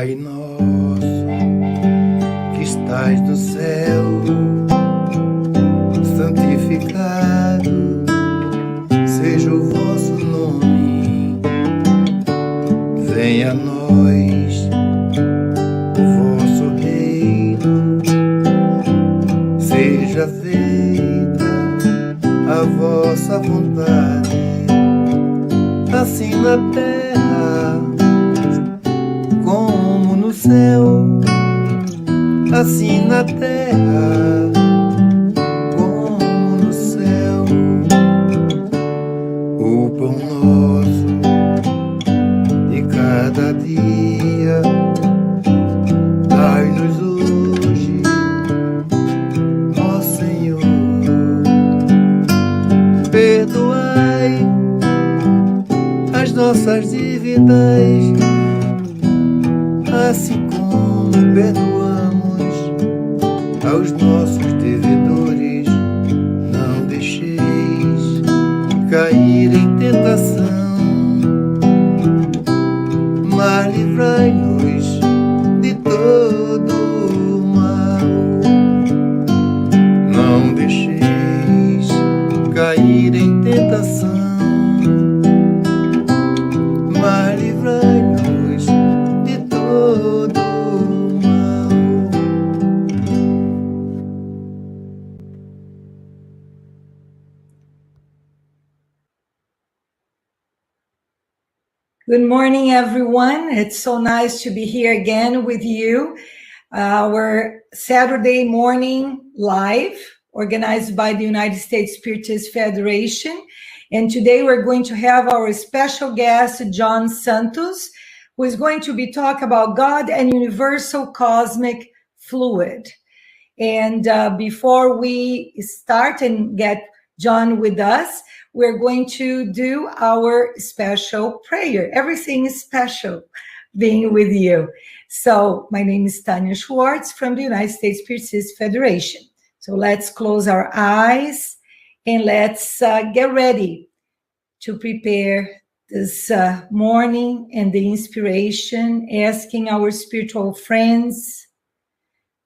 Pai nosso, que estais no céu, santificado seja o vosso nome. Venha a nós o vosso reino, seja feita a vossa vontade, assim na terra como no céu, assim na terra como no céu. O pão nosso de cada dia dai-nos hoje, ó Senhor. Perdoai as nossas dívidas, assim como perdoamos aos nossos devedores. Não deixeis cair em tentação, mas livrai-nos de todo o mal. Não deixeis cair em tentação, mas livrai-nos de todo o mal. Good morning, everyone. It's so nice to be here again with you. Our Saturday morning live, organized by the United States Spiritist Federation. And today we're going to have our special guest, John Santos, who is going to be talking about God and universal cosmic fluid. And before we start and get John with us, we're going to do our special prayer. Everything is special being with you. So my name is Tanya Schwartz from the United States Spiritist Federation. So let's close our eyes and let's get ready to prepare this morning and the inspiration, asking our spiritual friends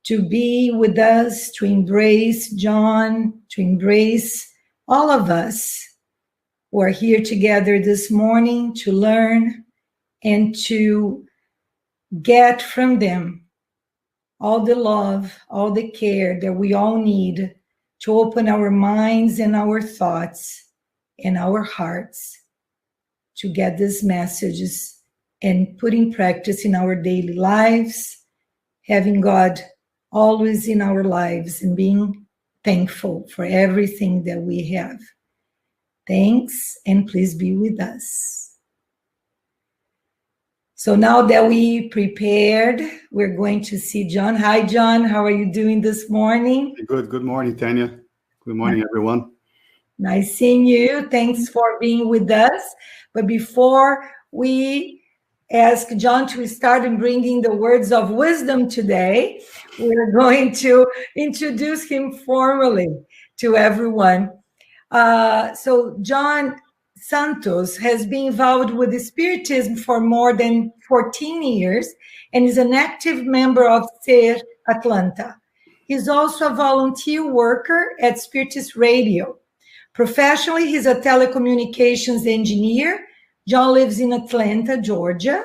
to be with us, to embrace John, to embrace all of us who are here together this morning to learn and to get from them all the love, all the care that we all need to open our minds and our thoughts and our hearts to get these messages and put in practice in our daily lives, having God always in our lives and being thankful for everything that we have. Thanks, and please be with us. So now that we prepared, we're going to see John. Hi, John. How are you doing this morning? Good. Good morning, Tanya. Good morning, everyone. Nice seeing you. Thanks for being with us. But before we ask John to start and bringing the words of wisdom today, we're going to introduce him formally to everyone. So John Santos has been involved with Spiritism for more than 14 years and is an active member of SER Atlanta. He's also a volunteer worker at Spiritist Radio. Professionally, he's a telecommunications engineer. John lives in Atlanta, Georgia,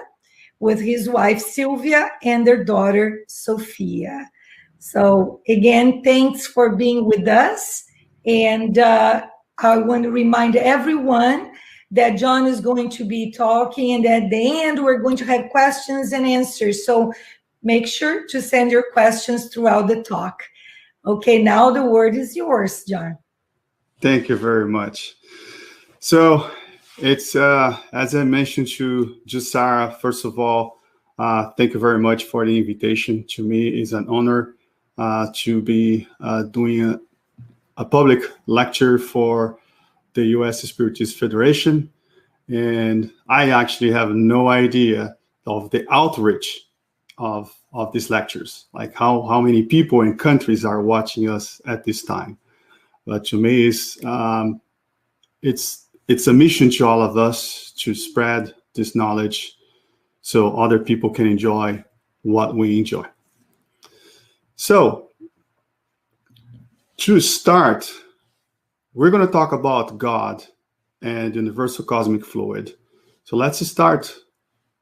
with his wife, Sylvia, and their daughter, Sophia. So again, thanks for being with us. And I want to remind everyone that John is going to be talking, and at the end, we're going to have questions and answers. So make sure to send your questions throughout the talk. Okay, now the word is yours, John. Thank you very much. So it's, as I mentioned to Sarah, first of all, thank you very much for the invitation. To me, it's an honor to be doing a public lecture for the U.S. Spiritist Federation. And I actually have no idea of the outreach of these lectures, like how many people and countries are watching us at this time. But to me, it's a mission to all of us to spread this knowledge so other people can enjoy what we enjoy. So, to start, we're going to talk about God and universal cosmic fluid. So let's start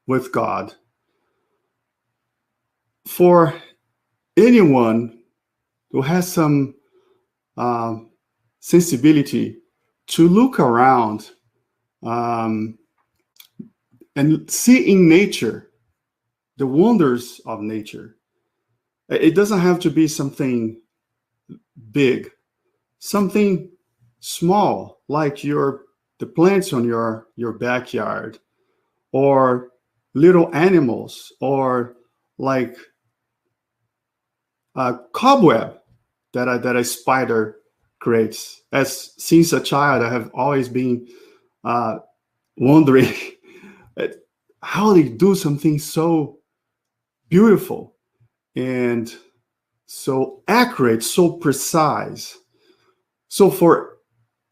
with God. For anyone who has some sensibility to look around and see in nature the wonders of nature. It doesn't have to be something big, something small, like the plants on your backyard, or little animals, or like a cobweb that a spider creates. Since a child, I have always been wondering how they do something so beautiful and so accurate, so precise. So for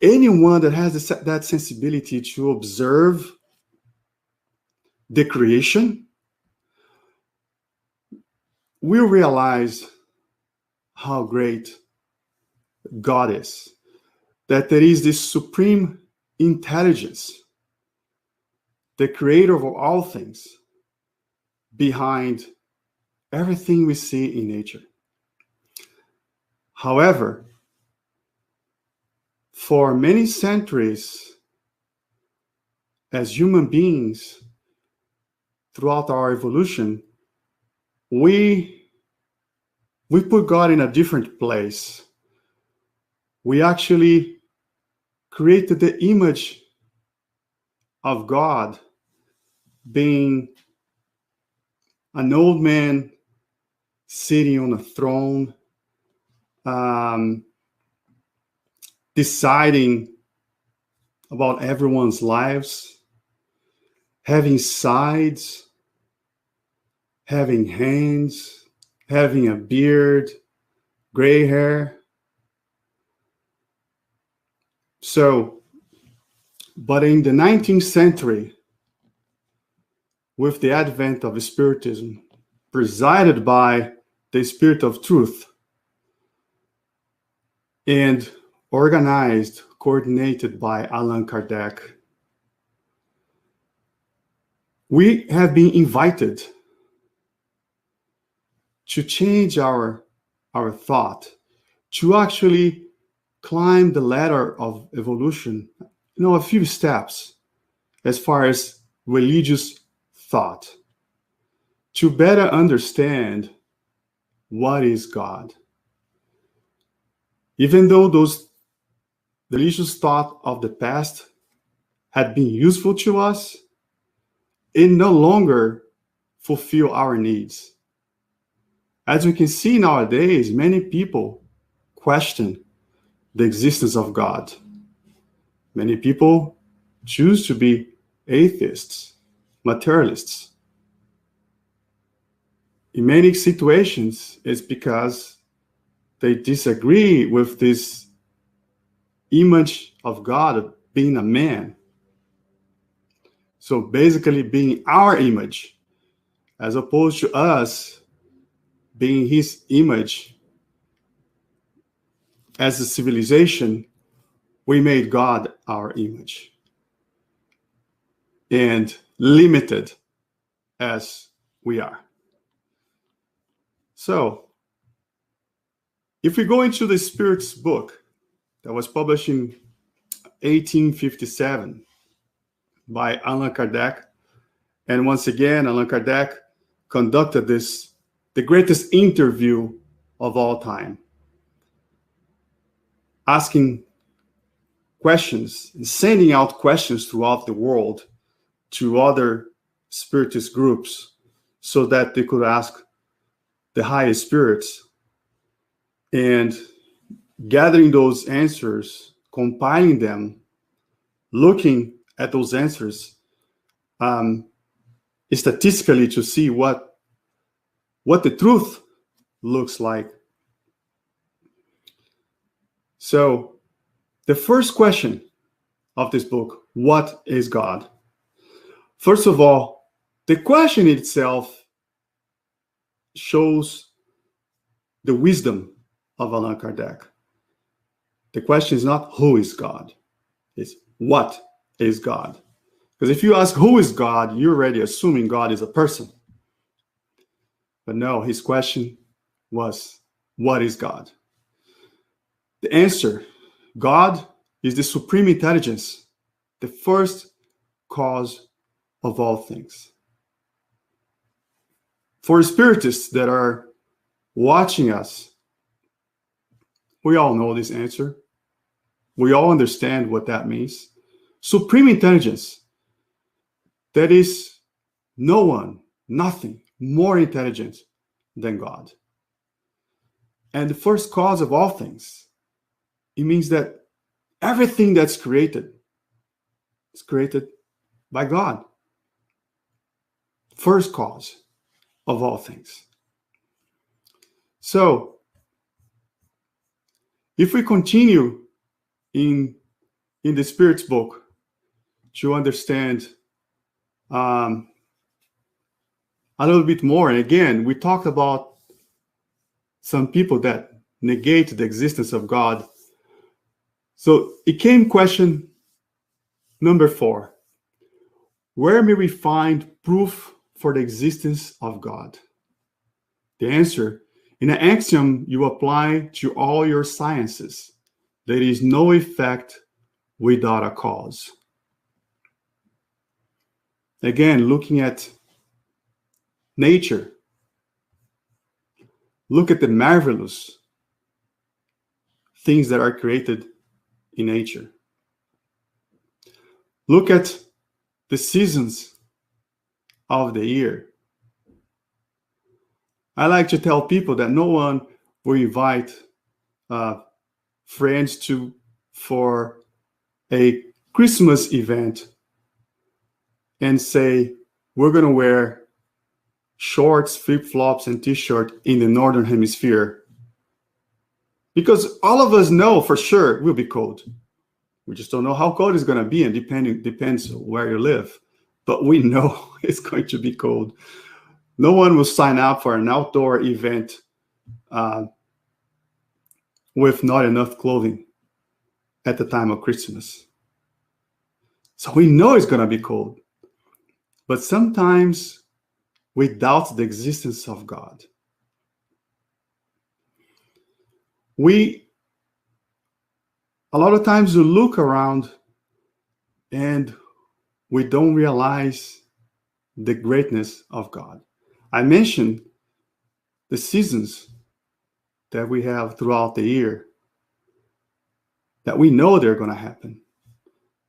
anyone that has that sensibility to observe the creation, we realize how great God is, that there is this supreme intelligence, the creator of all things, behind everything we see in nature. However, for many centuries, as human beings, throughout our evolution, we put God in a different place. We actually created the image of God being an old man sitting on a throne, deciding about everyone's lives, having sides, having hands, having a beard, gray hair. So, but in the 19th century, with the advent of Spiritism, presided by the Spirit of Truth, and organized, coordinated by Allan Kardec, we have been invited to change our thought, to actually climb the ladder of evolution, a few steps as far as religious thought, to better understand what is God. Even though those religious thought of the past had been useful to us, it no longer fulfill our needs. As we can see nowadays, many people question the existence of God. Many people choose to be atheists, materialists. In many situations, it's because they disagree with this image of God being a man. So basically being our image, as opposed to us being his image. As a civilization, we made God our image. And limited as we are. So, if we go into the Spirit's book that was published in 1857 by Allan Kardec, and once again, Allan Kardec conducted the greatest interview of all time, asking questions and sending out questions throughout the world to other spiritist groups so that they could ask the highest spirits, and gathering those answers, compiling them, looking at those answers statistically to see what the truth looks like. So the first question of this book, what is God? First of all, the question itself shows the wisdom of Allan Kardec. The question is not who is God, it's what is God. Because if you ask who is God, you're already assuming God is a person. But no, his question was, what is God? The answer, God is the supreme intelligence, the first cause of all things. For spiritists that are watching us, we all know this answer. We all understand what that means. Supreme intelligence, that is no one, nothing more intelligent than God. And the first cause of all things, it means that everything that's created is created by God. First cause of all things. So, if we continue in the Spirit's book to understand a little bit more, and again, we talked about some people that negate the existence of God. So it came question number 4. Where may we find proof for the existence of God? The answer, in an axiom you apply to all your sciences, there is no effect without a cause. Again, looking at nature, look at the marvelous things that are created in nature. Look at the seasons of the year. I like to tell people that no one will invite friends for a Christmas event and say, we're going to wear shorts, flip-flops, and t-shirt in the Northern Hemisphere. Because all of us know for sure it will be cold. We just don't know how cold it's going to be, and depends where you live. But we know it's going to be cold. No one will sign up for an outdoor event with not enough clothing at the time of Christmas. So we know it's going to be cold. But sometimes we doubt the existence of God. A lot of times we look around and we don't realize the greatness of God. I mentioned the seasons that we have throughout the year, that we know they're going to happen,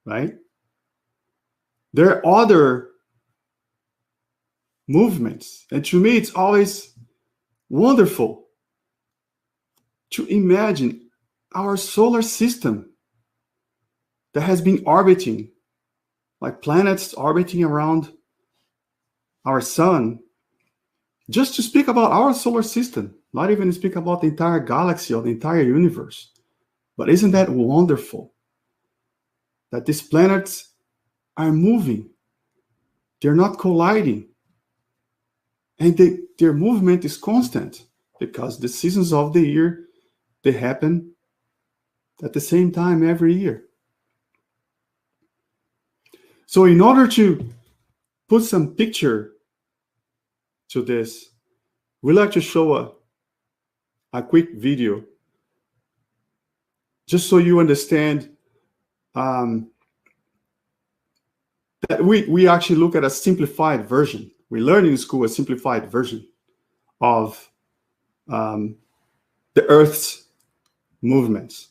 right? There are other movements, and to me it's always wonderful to imagine our solar system that has been orbiting, like planets orbiting around our sun. Just to speak about our solar system, not even speak about the entire galaxy or the entire universe. But isn't that wonderful? That these planets are moving. They're not colliding. And their movement is constant because the seasons of the year, they happen at the same time every year. So in order to put some picture to this, we like to show a quick video just so you understand that we actually look at a simplified version. We learn in school a simplified version of the Earth's movements.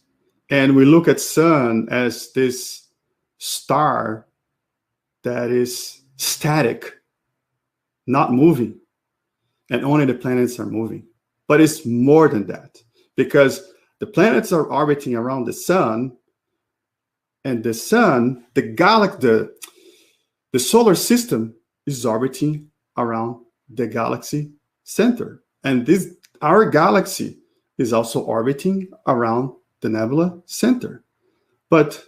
And we look at sun as this star that is static, not moving, and only the planets are moving. But it's more than that, because the planets are orbiting around the sun, and the sun, the solar system is orbiting around the galaxy center. And our galaxy is also orbiting around the nebula center. But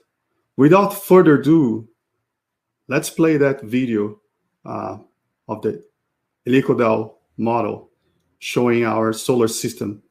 without further ado, let's play that video of the helicoidal model showing our solar system.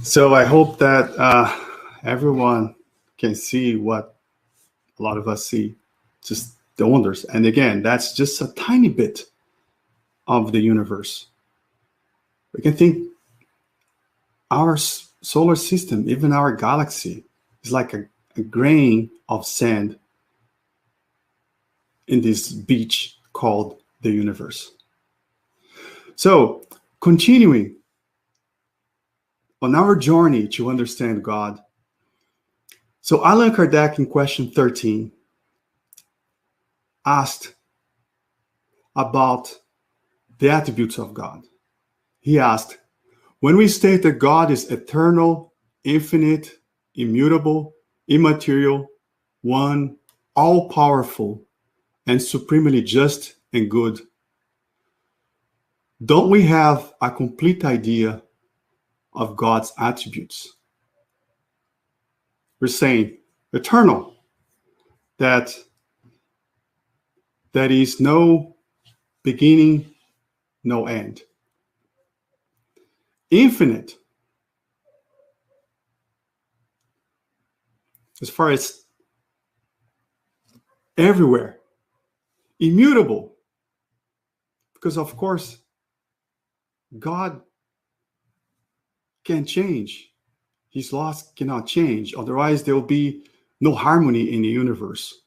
So I hope that everyone can see what a lot of us see, just the wonders. And again, that's just a tiny bit of the universe. We can think our solar system, even our galaxy, is like a grain of sand in this beach called the universe. So, continuing on our journey to understand God. So Allan Kardec in question 13 asked about the attributes of God. He asked, when we state that God is eternal, infinite, immutable, immaterial, one, all-powerful, and supremely just and good, don't we have a complete idea of God's attributes? We're saying eternal, that is no beginning, no end. Infinite, as far as everywhere. Immutable, because of course God can change. His laws cannot change. Otherwise, there will be no harmony in the universe.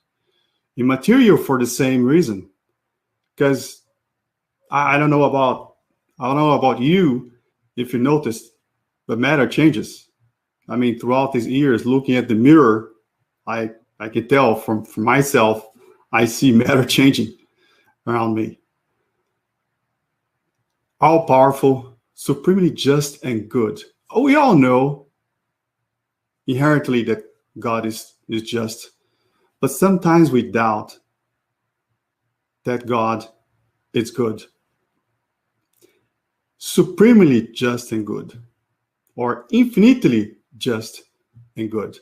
Immaterial for the same reason. Because I don't know about you, if you noticed, but matter changes. I mean, throughout these years, looking at the mirror, I can tell from myself, I see matter changing around me. All powerful, supremely just and good. Oh, we all know inherently that God is just, but sometimes we doubt that God is good. Supremely just and good, or infinitely just and good.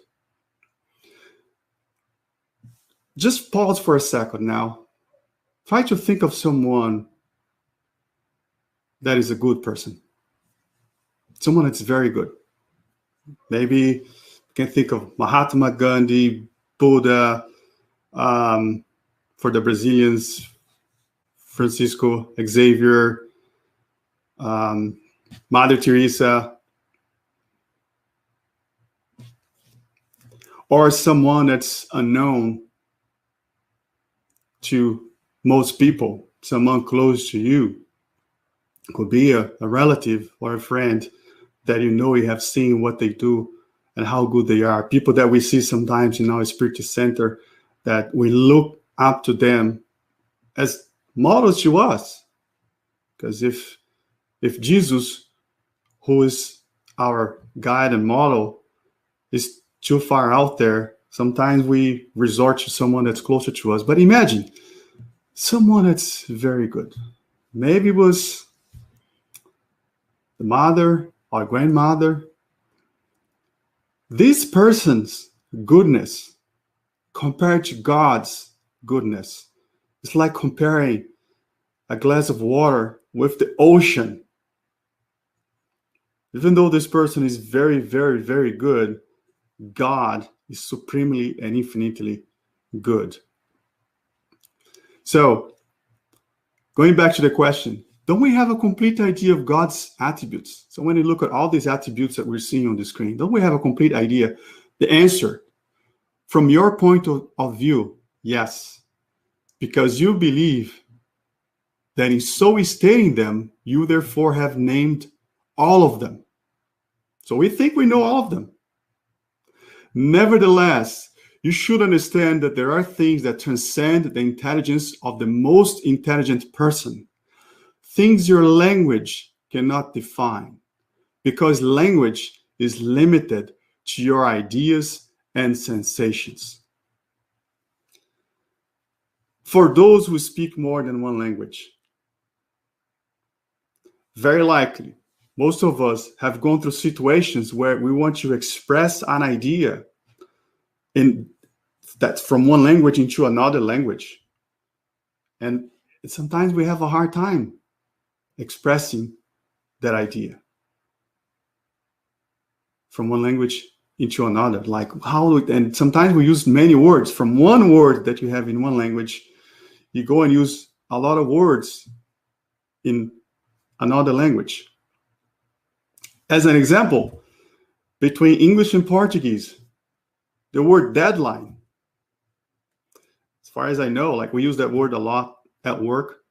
Just pause for a second now. Try to think of someone that is a good person. Someone that's very good. Maybe you can think of Mahatma Gandhi, Buddha, for the Brazilians, Francisco Xavier, Mother Teresa, or someone that's unknown to most people, someone close to you. It could be a relative or a friend that you have seen what they do and how good they are. People that we see sometimes in our Spiritist Center, that we look up to them as models to us. Because if Jesus, who is our guide and model, is too far out there, sometimes we resort to someone that's closer to us. But imagine someone that's very good. Maybe it was the mother or grandmother. This person's goodness compared to God's goodness, it's like comparing a glass of water with the ocean. Even though this person is very, very, very good, God is supremely and infinitely good. So, going back to the question, don't we have a complete idea of God's attributes? So when you look at all these attributes that we're seeing on the screen, don't we have a complete idea? The answer, from your point of view, yes. Because you believe that in so stating them, you therefore have named all of them. So we think we know all of them. Nevertheless, you should understand that there are things that transcend the intelligence of the most intelligent person. Things your language cannot define, because language is limited to your ideas and sensations. For those who speak more than one language, very likely, most of us have gone through situations where we want to express an idea that's from one language into another language. And sometimes we have a hard time expressing that idea from one language into another. Like and sometimes we use many words. From one word that you have in one language, you go and use a lot of words in another language. As an example, between English and Portuguese, the word deadline, as far as I know, like we use that word a lot at work,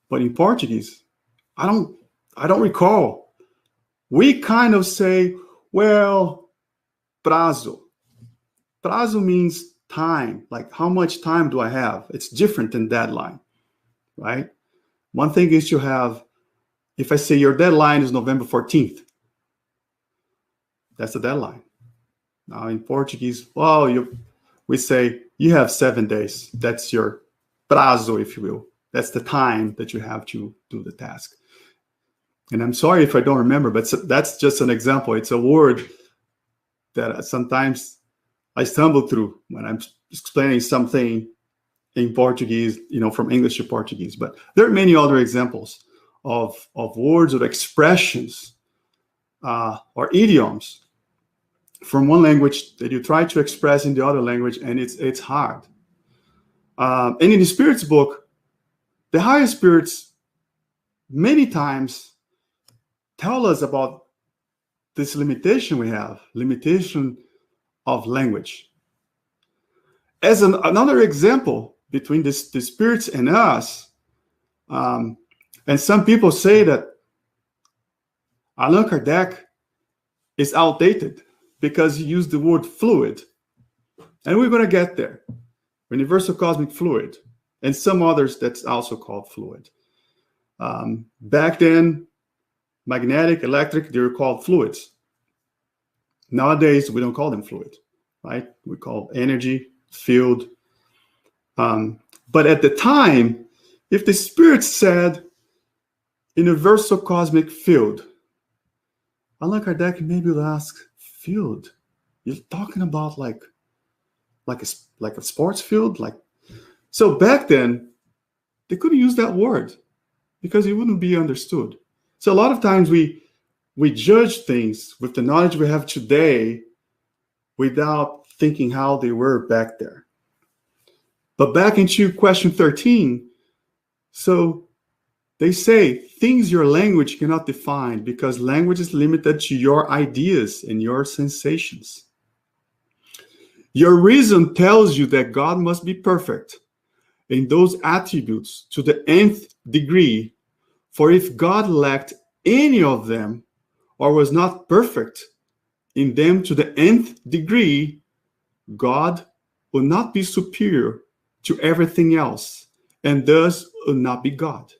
but in Portuguese, I don't recall. We kind of say, well, prazo. Prazo means time, like how much time do I have? It's different than deadline, right? One thing is you have, if I say your deadline is November 14th, that's the deadline. Now in Portuguese, we say you have 7 days. That's your prazo, if you will. That's the time that you have to do the task. And I'm sorry if I don't remember, but that's just an example. It's a word that sometimes I stumble through when I'm explaining something in Portuguese, from English to Portuguese. But there are many other examples of words or expressions or idioms from one language that you try to express in the other language, and it's hard. And in the Spirit's book, the higher spirits many times tell us about this limitation we have, limitation of language. As another example between the spirits and us, and some people say that Allan Kardec is outdated because he used the word fluid. And we're going to get there. Universal cosmic fluid. And some others that's also called fluid. Back then, magnetic, electric, they were called fluids. Nowadays, we don't call them fluid, right? We call energy, field. But at the time, if the Spirit said universal cosmic field, Allan Kardec maybe would ask, field? You're talking about like a sports field? So back then, they couldn't use that word because it wouldn't be understood. So a lot of times we judge things with the knowledge we have today without thinking how they were back there. But back into question 13, So they say things your language cannot define because language is limited to your ideas and your sensations. Your reason tells you that God must be perfect in those attributes to the nth degree, for if God lacked any of them or was not perfect in them to the nth degree, God would not be superior to everything else and thus would not be God.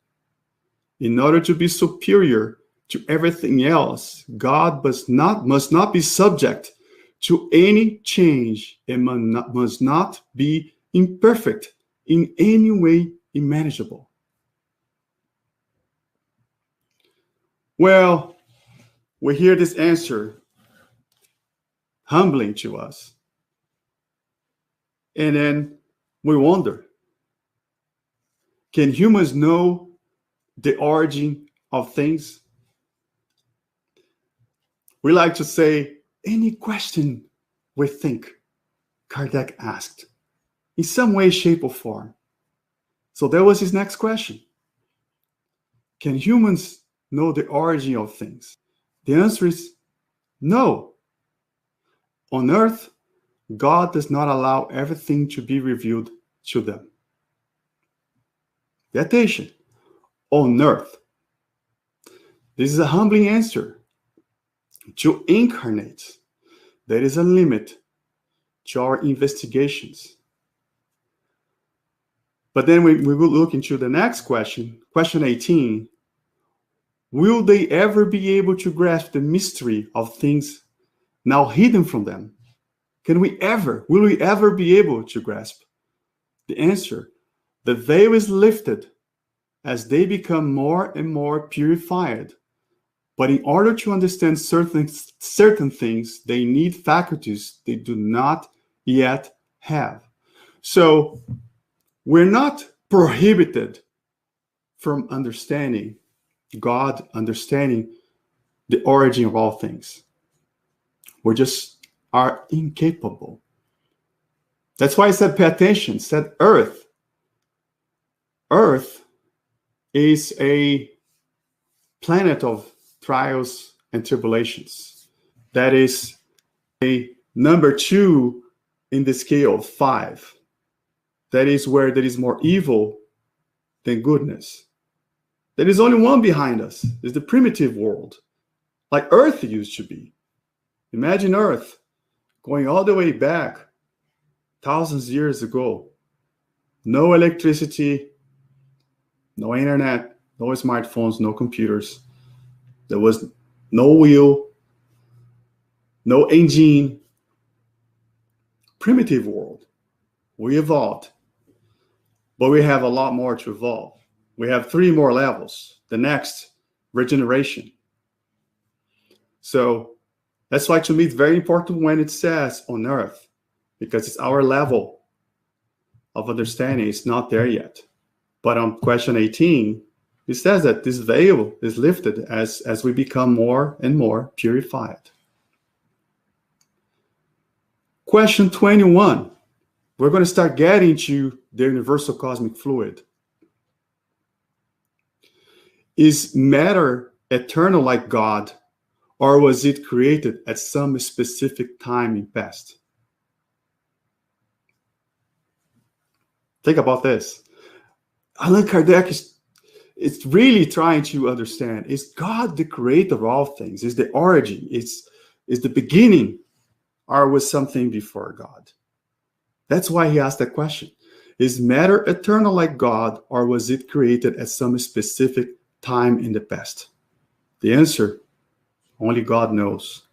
In order to be superior to everything else, God must not be subject to any change and must not be imperfect in any way imaginable. Well, we hear this answer humbling to us. And then we wonder, can humans know the origin of things? We like to say, any question we think, Kardec asked, in some way, shape, or form. So that was his next question. Can humans know the origin of things? The answer is no. On earth, God does not allow everything to be revealed to them. Pay attention. On earth. This is a humbling answer. To incarnate, there is a limit to our investigations. But then we will look into the next question, question 18. Will they ever be able to grasp the mystery of things now hidden from them? Will we ever be able to grasp? The answer, the veil is lifted as they become more and more purified. But in order to understand certain things, they need faculties they do not yet have. So we're not prohibited from understanding God, understanding the origin of all things. We just are incapable. That's why I said pay attention. Said Earth. Earth is a planet of trials and tribulations. That is a number 2 in the scale of 5. That is where there is more evil than goodness. There is only one behind us. It's the primitive world, like Earth used to be. Imagine Earth going all the way back thousands of years ago. No electricity, no internet, no smartphones, no computers. There was no wheel, no engine. Primitive world. We evolved. But we have a lot more to evolve. We have 3 more levels. The next, regeneration. So that's why to me it's very important when it says on earth, because it's our level of understanding. It's not there yet. But on question 18, it says that this veil is lifted as we become more and more purified. Question 21. We're going to start getting to the universal cosmic fluid. Is matter eternal like God, or was it created at some specific time in past? Think about this. Allan Kardec is really trying to understand, is God the creator of all things? Is the origin? Is the beginning? Or was something before God? That's why he asked that question. Is matter eternal like God, or was it created at some specific time in the past? The answer, only God knows.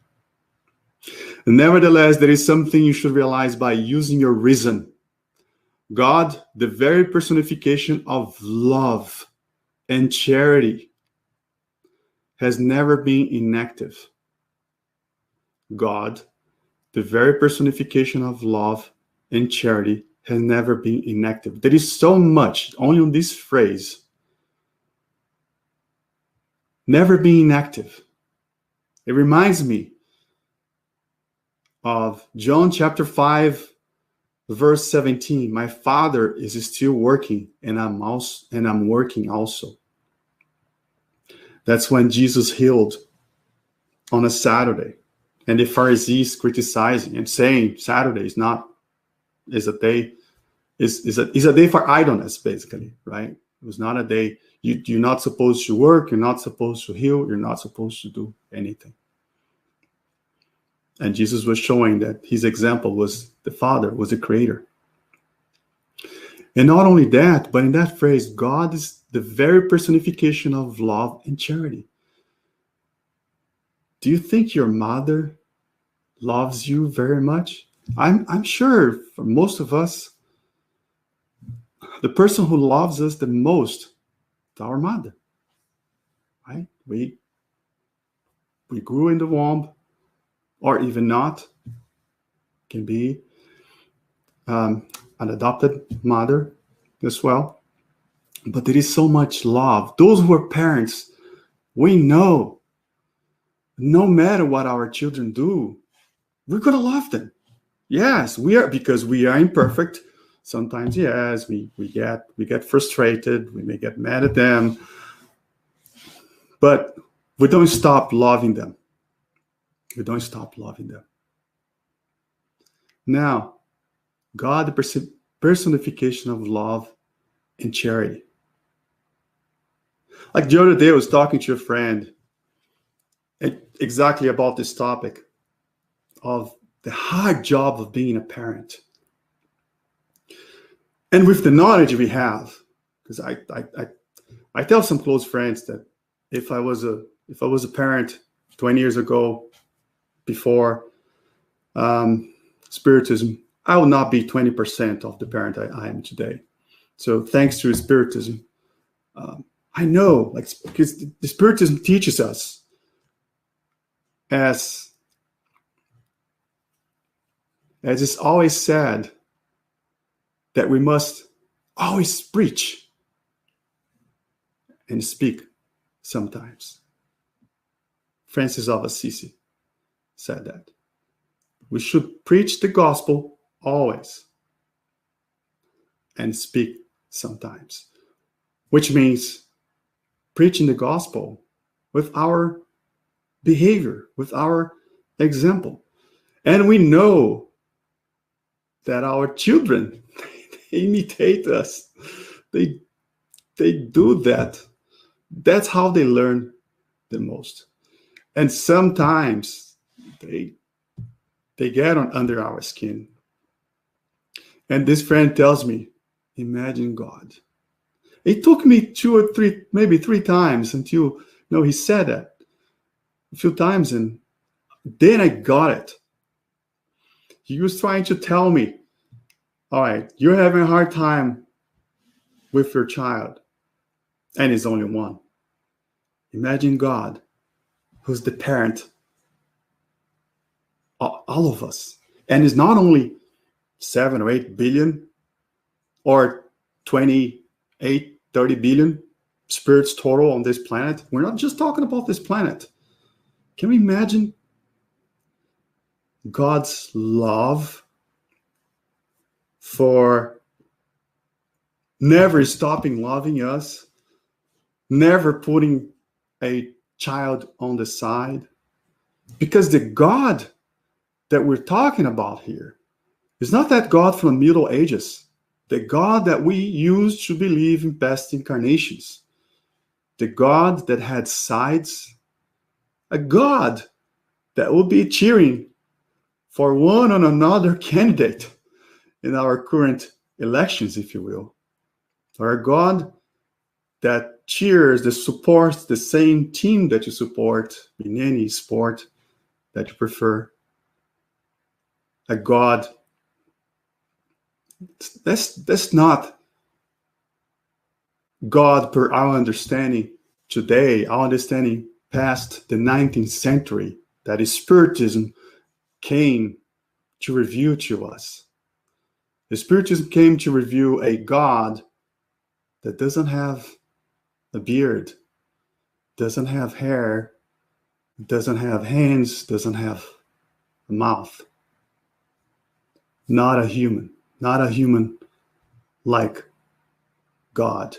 And nevertheless, there is something you should realize by using your reason. God, the very personification of love and charity, has never been inactive. God, the very personification of love and charity, has never been inactive. There is so much, only on this phrase, never being inactive. It reminds me of John chapter 5, Verse 17, my Father is still working, and I'm working also. That's when Jesus healed on a Saturday, and the Pharisees criticizing and saying Saturday is a day for idleness, basically, right? It was not a day. You're not supposed to work. You're not supposed to heal. You're not supposed to do anything. And Jesus was showing that his example was the Father, was the creator. And not only that, but in that phrase, God is the very personification of love and charity. Do you think your mother loves you very much? I'm sure for most of us, the person who loves us the most is our mother, right? We grew in the womb, or even not. Can be an adopted mother as well. But there is so much love. Those who are parents, we know no matter what our children do, we're going to love them. Yes, we are, because we are imperfect. Sometimes, yes, we get frustrated. We may get mad at them. But we don't stop loving them. We don't stop loving them. Now, God, the personification of love and charity. Like the other day, I was talking to a friend exactly about this topic of the hard job of being a parent. And with the knowledge we have, because I tell some close friends that if I was a parent 20 years ago, before Spiritism, I will not be 20% of the parent I am today. So thanks to Spiritism, I know, like, because the Spiritism teaches us, as it's always said, that we must always preach and speak sometimes. Francis of Assisi said that. We should preach the gospel always and speak sometimes, which means preaching the gospel with our behavior, with our example. And we know that our children, they imitate us. They do that. That's how they learn the most. And sometimes they get under our skin. And this friend tells me, imagine God. It took me 2 or 3, maybe 3 times until, he said that a few times, and then I got it. He was trying to tell me, all right, you're having a hard time with your child, and it's only one. Imagine God, who's the parent of all of us, and is not only 7 or 8 billion or 28, 30 billion spirits total on this planet. We're not just talking about this planet. Can we imagine God's love for never stopping loving us, never putting a child on the side? Because the God that we're talking about here is not that God from the Middle Ages, the God that we used to believe in past incarnations, the God that had sides, a God that will be cheering for one and another candidate in our current elections, if you will, or a God that cheers, that supports the same team that you support in any sport that you prefer, a God. That's not God per our understanding today, our understanding past the 19th century, that is Spiritism came to reveal to us. The Spiritism came to reveal a God that doesn't have a beard, doesn't have hair, doesn't have hands, doesn't have a mouth. Not a human. not a human like God.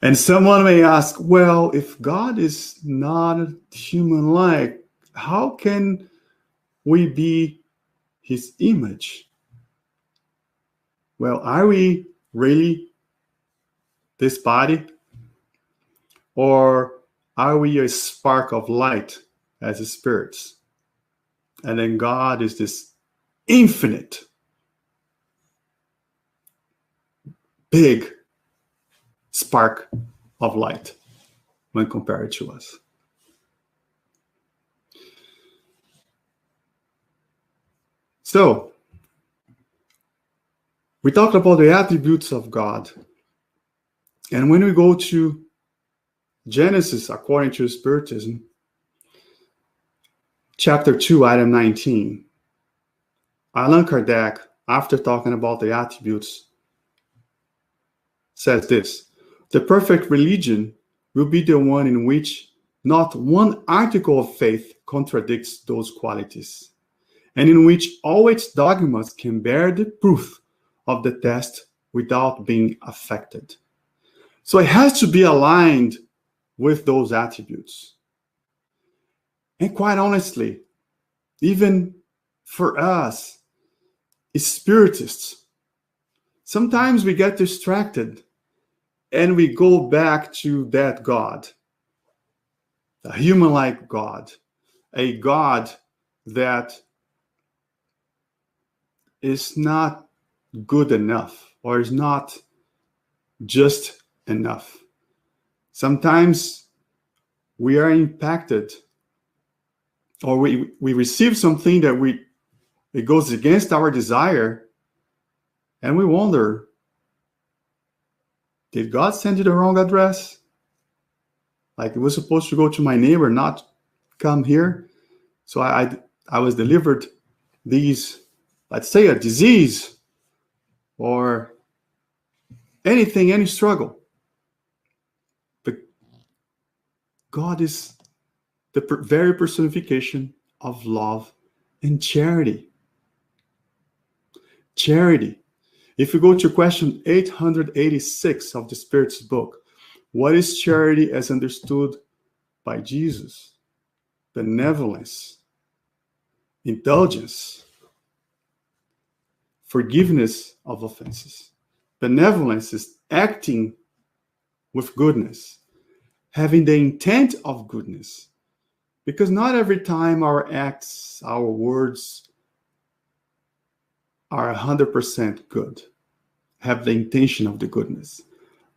And someone may ask, well, if God is not human-like, how can we be his image? Well, are we really this body? Or are we a spark of light as a spirits? And then God is this infinite, big spark of light when compared to us. So, we talked about the attributes of God. And when we go to Genesis, according to Spiritism, chapter 2, item 19, Allan Kardec, after talking about the attributes, says this: the perfect religion will be the one in which not one article of faith contradicts those qualities, and in which all its dogmas can bear the proof of the test without being affected. So it has to be aligned with those attributes. And quite honestly, even for us, as spiritists, sometimes we get distracted and we go back to that God, a human-like God, a God that is not good enough or is not just enough. Sometimes we are impacted, or we receive something that it goes against our desire, and we wonder, did God send you the wrong address? Like it was supposed to go to my neighbor, not come here. So I was delivered these, let's say, a disease or anything, any struggle. But God is the very personification of love and charity. Charity. If you go to question 886 of the Spirit's book, what is charity as understood by Jesus? Benevolence, indulgence, forgiveness of offenses. Benevolence is acting with goodness, having the intent of goodness. Because not every time our acts, our words are 100% good, have the intention of the goodness.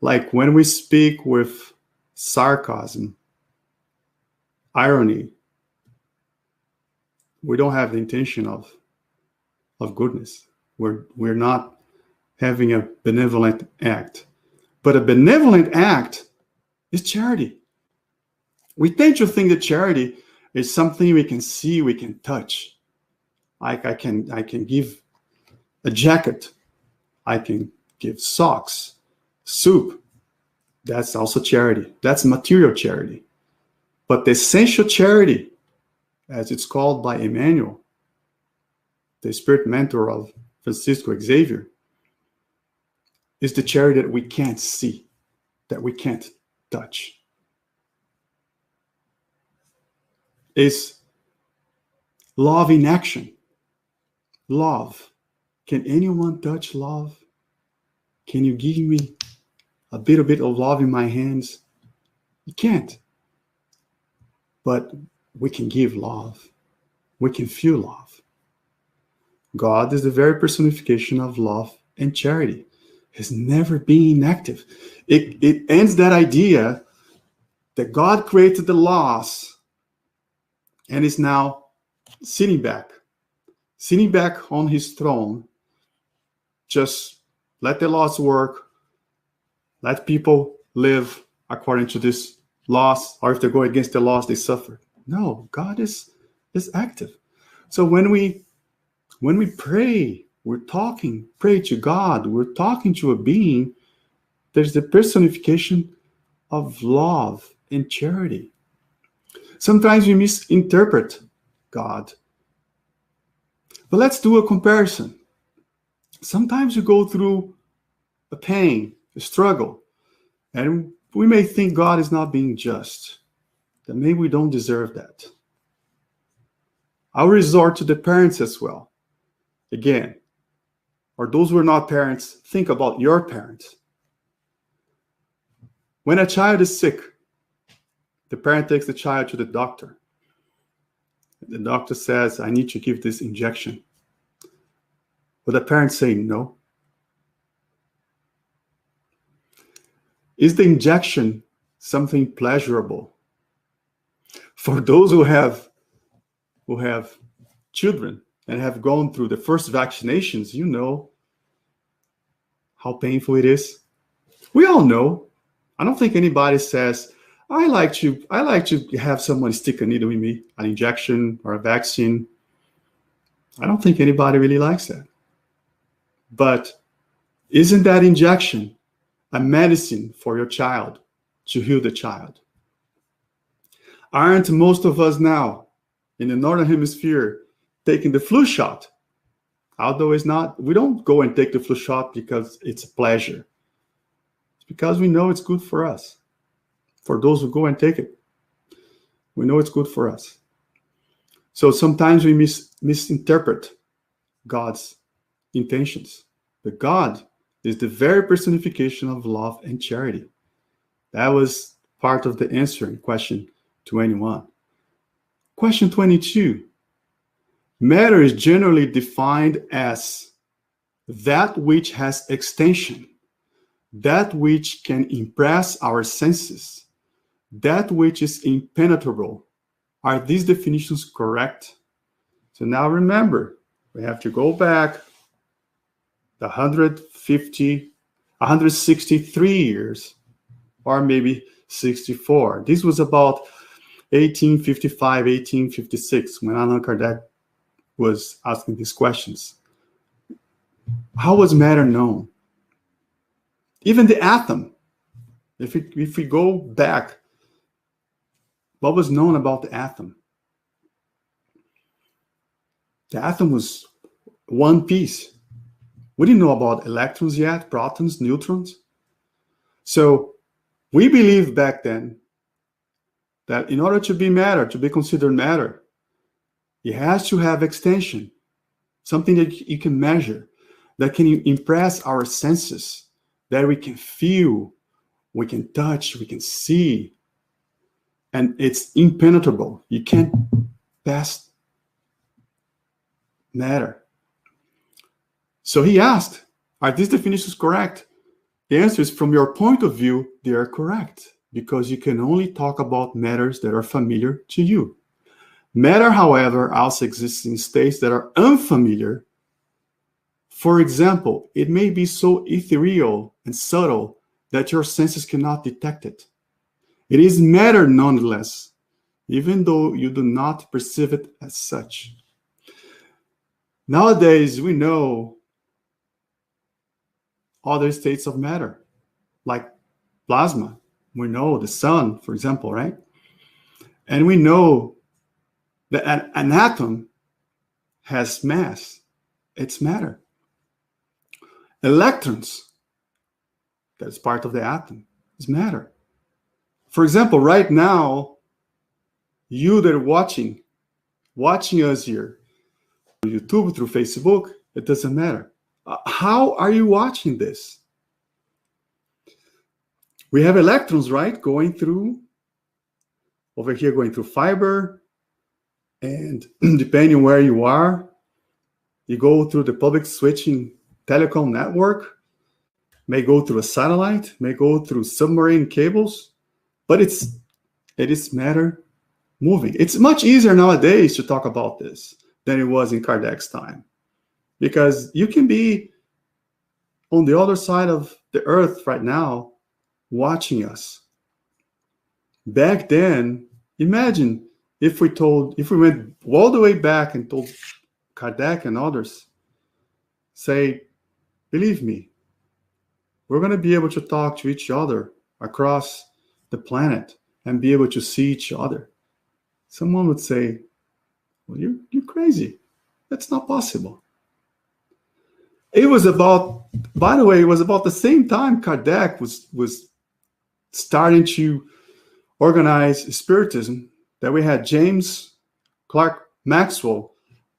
Like when we speak with sarcasm, irony, we don't have the intention of goodness. We're not having a benevolent act. But a benevolent act is charity. We tend to think that charity is something we can see, we can touch. Like I can give a jacket. I can give socks, soup. That's also charity. That's material charity. But the essential charity, as it's called by Emmanuel, the spirit mentor of Francisco Xavier, is the charity that we can't see, that we can't touch. Is love in action. Love. Can anyone touch love? Can you give me a little bit of love in my hands? You can't. But we can give love. We can feel love. God is the very personification of love and charity. Has never been inactive. It ends that idea that God created the laws and is now sitting back on his throne. Just let the laws work. Let people live according to this laws, or if they go against the laws, they suffer. No, God is active. So when we pray, pray to God, we're talking to a being. There's the personification of love and charity. Sometimes we misinterpret God. But let's do a comparison. Sometimes you go through a pain, a struggle, and we may think God is not being just, that maybe we don't deserve that. I'll resort to the parents as well. Again, or those who are not parents, think about your parents. When a child is sick, the parent takes the child to the doctor. The doctor says, I need to give this injection. Will the parent say no? Is the injection something pleasurable? For those who have children and have gone through the first vaccinations, you know how painful it is. We all know. I don't think anybody says, I like to have someone stick a needle in me, an injection or a vaccine. I don't think anybody really likes that. But isn't that injection a medicine for your child to heal the child? Aren't most of us now in the Northern Hemisphere taking the flu shot? Although it's not, we don't go and take the flu shot because it's a pleasure. It's because we know it's good for us. For those who go and take it, we know it's good for us. So sometimes we misinterpret God's intentions. But God is the very personification of love and charity. That was part of the answer in question 21. Question 22. Matter is generally defined as that which has extension, that which can impress our senses, that which is impenetrable. Are these definitions correct? So now remember, we have to go back the 163 years, or maybe 64. This was about 1855, 1856, when Allan Kardec was asking these questions. How was matter known? Even the atom, if we go back, what was known about the atom? The atom was one piece. We didn't know about electrons yet, protons, neutrons. So we believed back then that in order to be matter, to be considered matter, it has to have extension, something that you can measure, that can impress our senses, that we can feel, we can touch, we can see, and it's impenetrable. You can't pass matter. So he asked, are these definitions correct? The answer is, from your point of view, they are correct, because you can only talk about matters that are familiar to you. Matter, however, also exists in states that are unfamiliar. For example, it may be so ethereal and subtle that your senses cannot detect it. It is matter nonetheless, even though you do not perceive it as such. Nowadays, we know other states of matter, like plasma. We know the sun, for example, right? And we know that an atom has mass. It's matter. Electrons, that's part of the atom, is matter. For example, right now, you that are watching us here, through YouTube, through Facebook, it doesn't matter. How are you watching this? We have electrons, right? Going through, over here, going through fiber. And depending on where you are, you go through the public switching telecom network, may go through a satellite, may go through submarine cables, but it is matter moving. It's much easier nowadays to talk about this than it was in Kardec's time, because you can be on the other side of the earth right now watching us. Back then, imagine if we went all the way back and told Kardec and others, say, believe me, we're going to be able to talk to each other across the planet and be able to see each other. Someone would say, well, you're crazy. That's not possible. It was about, by the way, it was about the same time Kardec was starting to organize Spiritism that we had James Clerk Maxwell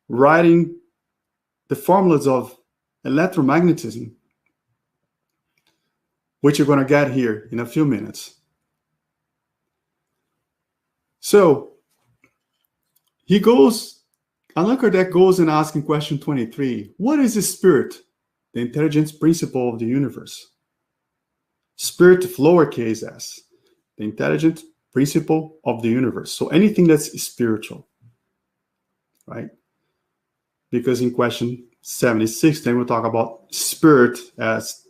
writing the formulas of electromagnetism, which you're going to get here in a few minutes. So Allan Kardec goes and asks in question 23, what is the spirit? The intelligence principle of the universe. Spirit of lowercase s, the intelligent principle of the universe. So anything that's spiritual, right? Because in question 76, then we'll talk about spirit as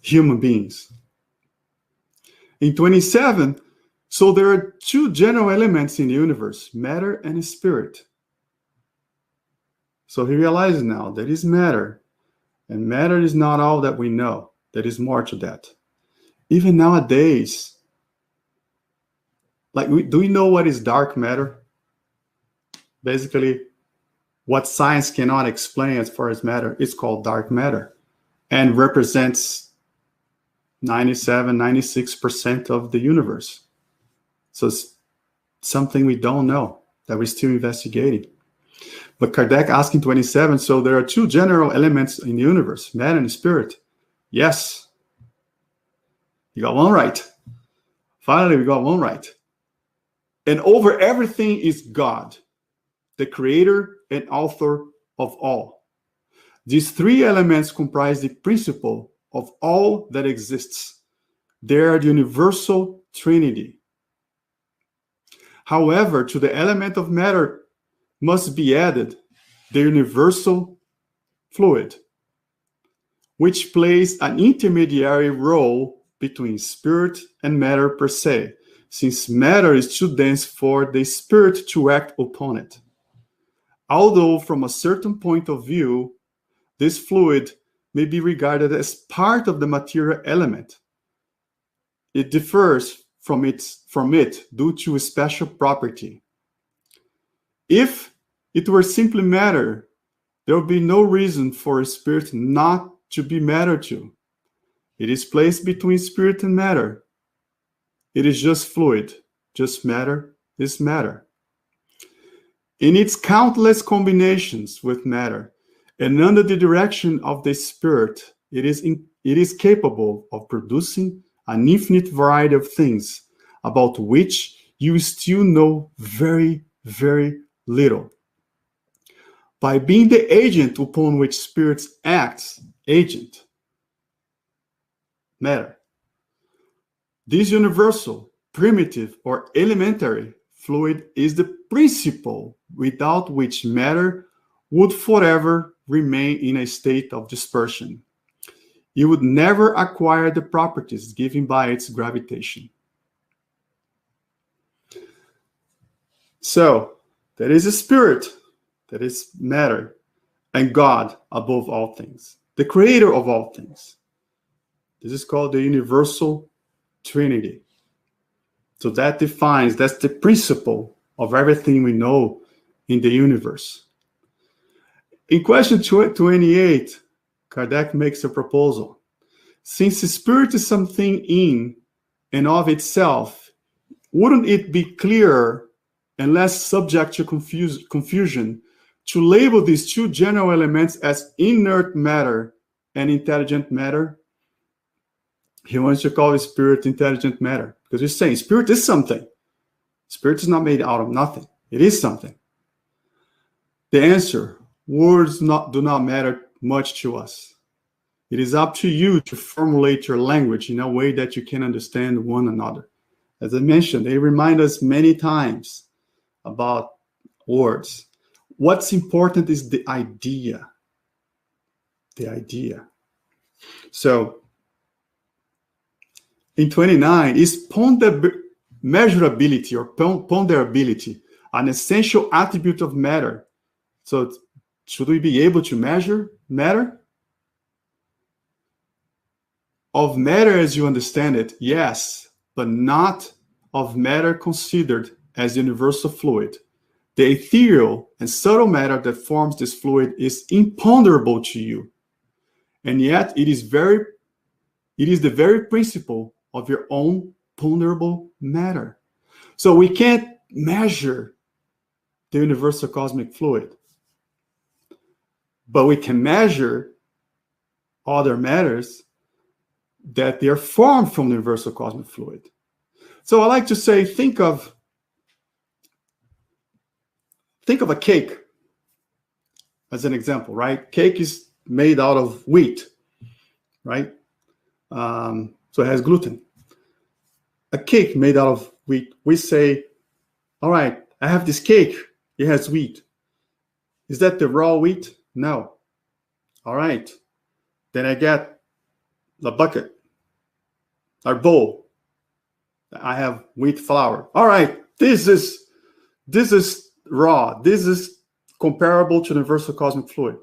human beings. In 27, so there are two general elements in the universe, matter and spirit. So he realizes now that is matter, and matter is not all that we know. There is more to that. Even nowadays, do we know what is dark matter? Basically, what science cannot explain as far as matter is called dark matter and represents 97, 96% of the universe. So it's something we don't know, that we're still investigating. But Kardec asking 27, so there are two general elements in the universe, matter and spirit. Yes. You got one right. Finally, we got one right. And over everything is God, the creator and author of all. These three elements comprise the principle of all that exists. They are the universal Trinity. However, to the element of matter must be added the universal fluid, which plays an intermediary role between spirit and matter per se, since matter is too dense for the spirit to act upon it. Although from a certain point of view, this fluid may be regarded as part of the material element. It differs from it due to a special property. If it were simply matter, there would be no reason for a spirit not to be matter too. It is placed between spirit and matter. It is just fluid. Just matter is matter. In its countless combinations with matter, and under the direction of the spirit, it is capable of producing an infinite variety of things about which you still know very, very little. By being the agent upon which spirits acts, agent, matter. This universal, primitive, or elementary fluid is the principle without which matter would forever remain in a state of dispersion. It would never acquire the properties given by its gravitation. So, there is a spirit, that is matter, and God above all things, the creator of all things. This is called the universal Trinity. So that's the principle of everything we know in the universe. In question 28, Kardec makes a proposal. Since the spirit is something in and of itself, wouldn't it be clearer and less subject to confusion to label these two general elements as inert matter and intelligent matter? He wants to call the spirit intelligent matter because he's saying spirit is something. Spirit is not made out of nothing. It is something. The answer, words do not matter much to us. It is up to you to formulate your language in a way that you can understand one another. As I mentioned, they remind us many times about words. What's important is the idea. The idea. So, in 29, is measurability or ponderability an essential attribute of matter? So, should we be able to measure matter? Of matter as you understand it, yes, but not of matter considered as universal fluid. The ethereal and subtle matter that forms this fluid is imponderable to you. And yet it is the very principle of your own ponderable matter. So we can't measure the universal cosmic fluid, but we can measure other matters that they are formed from the universal cosmic fluid. So I like to say, think of a cake as an example, right? Cake is made out of wheat, right? So it has gluten. A cake made out of wheat, we say, all right, I have this cake, it has wheat. Is that the raw wheat? No. All right, then I get a bucket, a bowl. I have wheat flour. All right, this is raw. This is comparable to the universal cosmic fluid.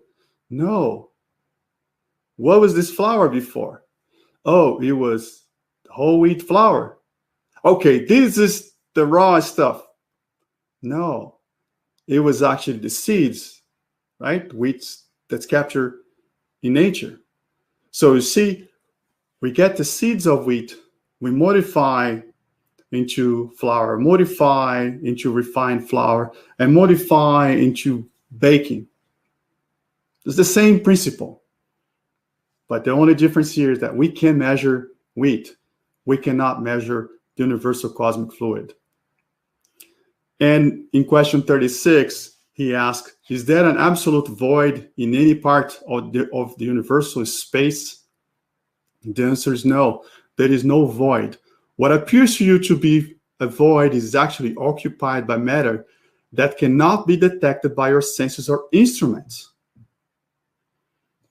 No. What was this flour before? Oh, it was whole wheat flour. Okay, this is the raw stuff. No, it was actually the seeds, right? Wheat that's captured in nature. So you see, we get the seeds of wheat, we modify into flour, modify into refined flour, and modify into baking. It's the same principle. But the only difference here is that we can measure wheat. We cannot measure the universal cosmic fluid. And in question 36, he asked, is there an absolute void in any part of the universal space? The answer is no. There is no void. What appears to you to be a void is actually occupied by matter that cannot be detected by your senses or instruments.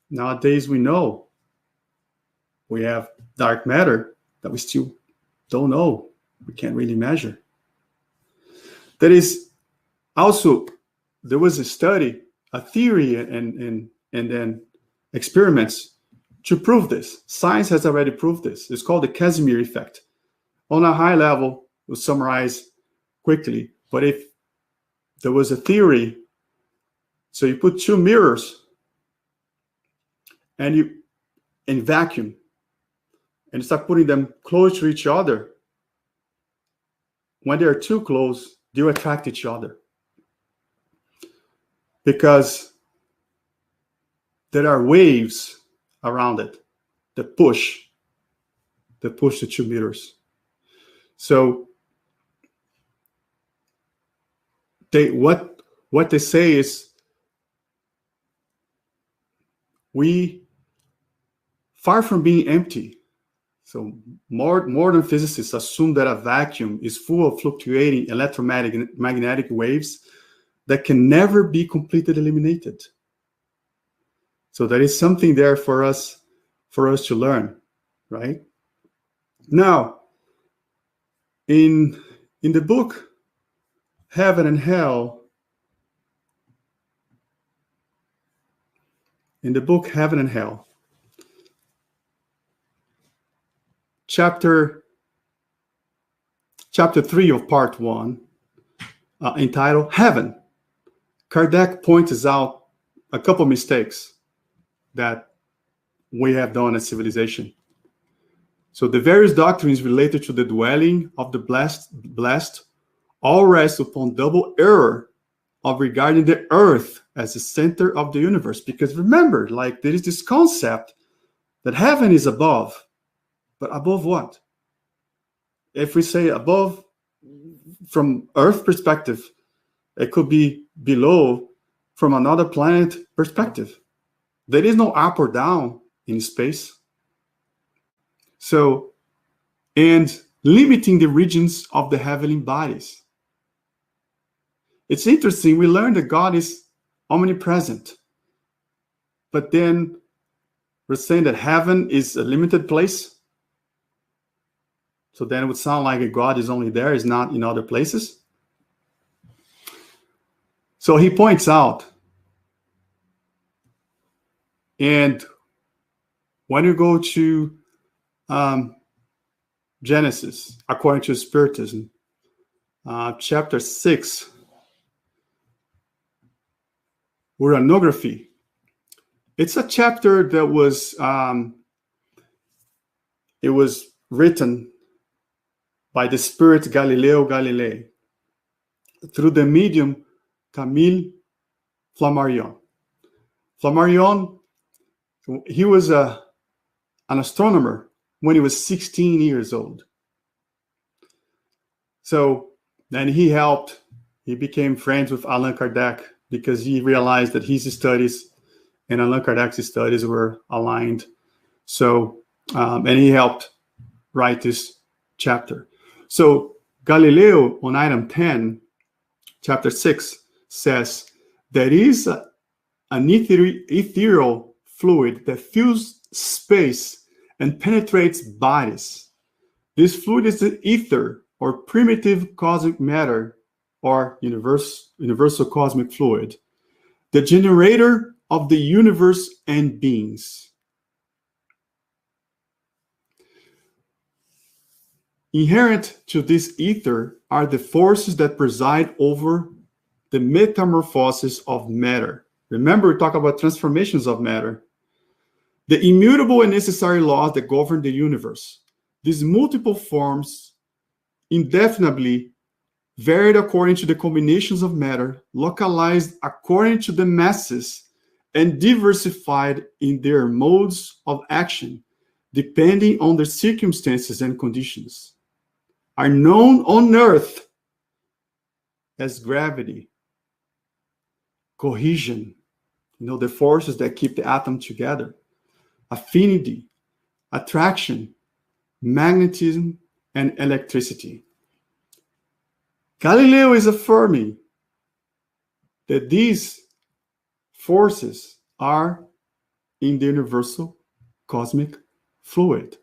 Nowadays, we know we have dark matter that we still don't know. We can't really measure. There was a study, a theory, and then experiments to prove this. Science has already proved this. It's called the Casimir effect. On a high level, we'll summarize quickly, but if there was a theory, so you put two mirrors and you vacuum and start putting them close to each other. When they are too close, they attract each other because there are waves around it that push the two mirrors. So what they say is, we, far from being empty, so modern physicists assume that a vacuum is full of fluctuating electromagnetic waves that can never be completely eliminated. So there is something there for us to learn, right? Now, in the book Heaven and Hell, chapter 3 of part 1, entitled Heaven, Kardec points out a couple mistakes that we have done as civilization. So the various doctrines related to the dwelling of the blessed all rest upon double error of regarding the earth as the center of the universe. Because remember, like, there is this concept that heaven is above, but above what? If we say above from Earth perspective, it could be below from another planet perspective. There is no up or down in space. So, and limiting the regions of the heavenly bodies. It's interesting, we learned that God is omnipresent, but then we're saying that heaven is a limited place. So then it would sound like God is only there, is not in other places. So he points out, and when you go to Genesis, according to Spiritism, chapter 6, uranography. It's a chapter that was it was written by the spirit Galileo Galilei through the medium Camille Flammarion. Flammarion, he was an astronomer when he was 16 years old. So then he became friends with Allan Kardec because he realized that his studies and Allan Kardec's studies were aligned. So, and he helped write this chapter. So Galileo on item 10, chapter 6, says, there is an ethereal fluid that fills space and penetrates bodies. This fluid is the ether, or primitive cosmic matter, or universal cosmic fluid, the generator of the universe and beings. Inherent to this ether are the forces that preside over the metamorphosis of matter. Remember, we talk about transformations of matter. The immutable and necessary laws that govern the universe. These multiple forms indefinitely varied according to the combinations of matter, localized according to the masses, and diversified in their modes of action, depending on their circumstances and conditions, are known on Earth as gravity, cohesion, the forces that keep the atom together, affinity, attraction, magnetism, and electricity. Galileo is affirming that these forces are in the universal cosmic fluid.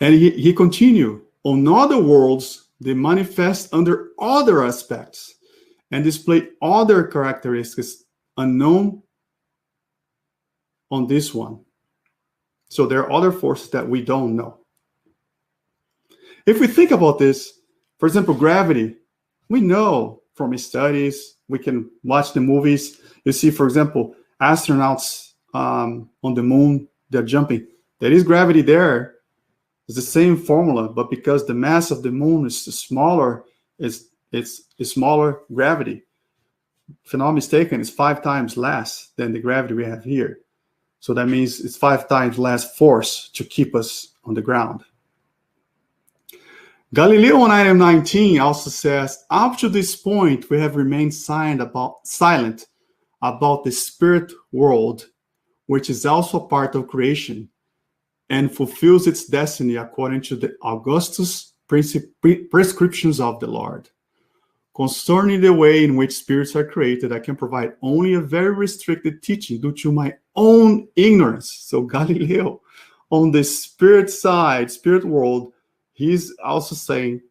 And he continued, on other worlds, they manifest under other aspects and display other characteristics unknown on this one. So there are other forces that we don't know. If we think about this, for example, gravity, we know from studies, we can watch the movies. You see, for example, astronauts on the moon, they're jumping. There is gravity there. It's the same formula, but because the mass of the moon is smaller, it's smaller gravity. If I'm not mistaken, it's 5 times less than the gravity we have here. So that means it's 5 times less force to keep us on the ground. Galileo on item 19 also says, up to this point, we have remained silent about the spirit world, which is also a part of creation and fulfills its destiny according to the Augustus prescriptions of the Lord. Concerning the way in which spirits are created, I can provide only a very restricted teaching due to my own ignorance. So Galileo, on the spirit side, spirit world, he's also saying,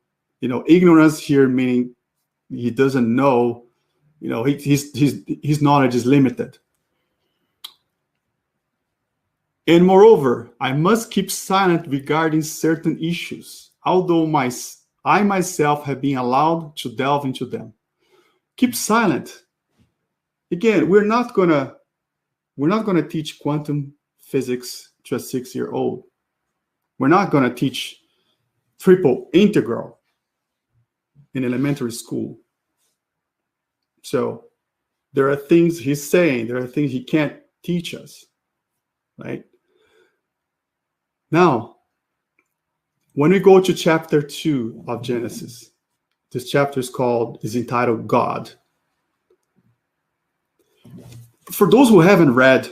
ignorance here meaning he doesn't know, his knowledge is limited. And moreover, I must keep silent regarding certain issues, although I myself have been allowed to delve into them. Keep silent. Again, we're not gonna teach quantum physics to a 6-year-old. We're not gonna teach triple integral in elementary school. So there are things he's saying, there are things he can't teach us, right? Now, when we go to chapter 2 of Genesis, this chapter is entitled God. For those who haven't read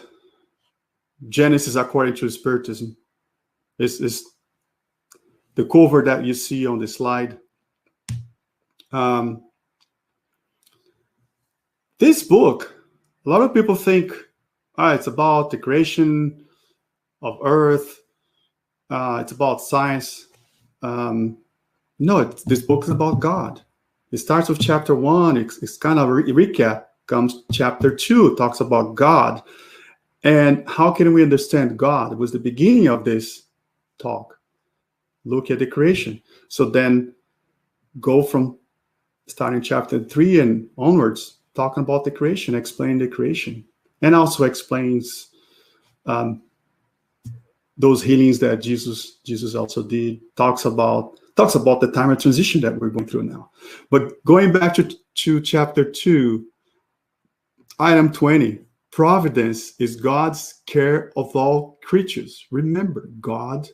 Genesis according to Spiritism, this is the cover that you see on the slide. This book, a lot of people think it's about the creation of Earth. It's about science. No, this book is about God. It starts with chapter 1. It's kind of a recap. Comes chapter 2, talks about God. And how can we understand God? It was the beginning of this talk. Look at the creation. So then go from starting chapter 3 and onwards, talking about the creation, explaining the creation, and also explains those healings that Jesus also did. Talks about the time of transition that we're going through now. But going back to chapter 2, item 20, providence is God's care of all creatures. Remember, God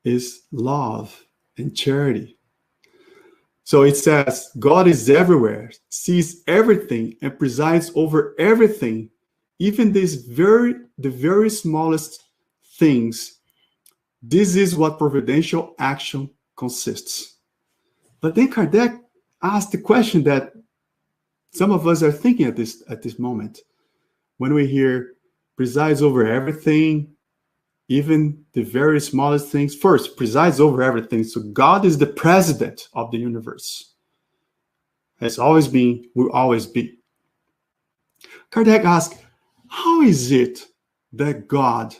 is love and charity. So it says, God is everywhere, sees everything, and presides over everything, even the very smallest things. This is what providential action consists. But then Kardec asked the question that some of us are thinking at this moment. When we hear presides over everything, even the very smallest things. First, presides over everything. So God is the president of the universe. Has always been, will always be. Kardec asked, how is it that God,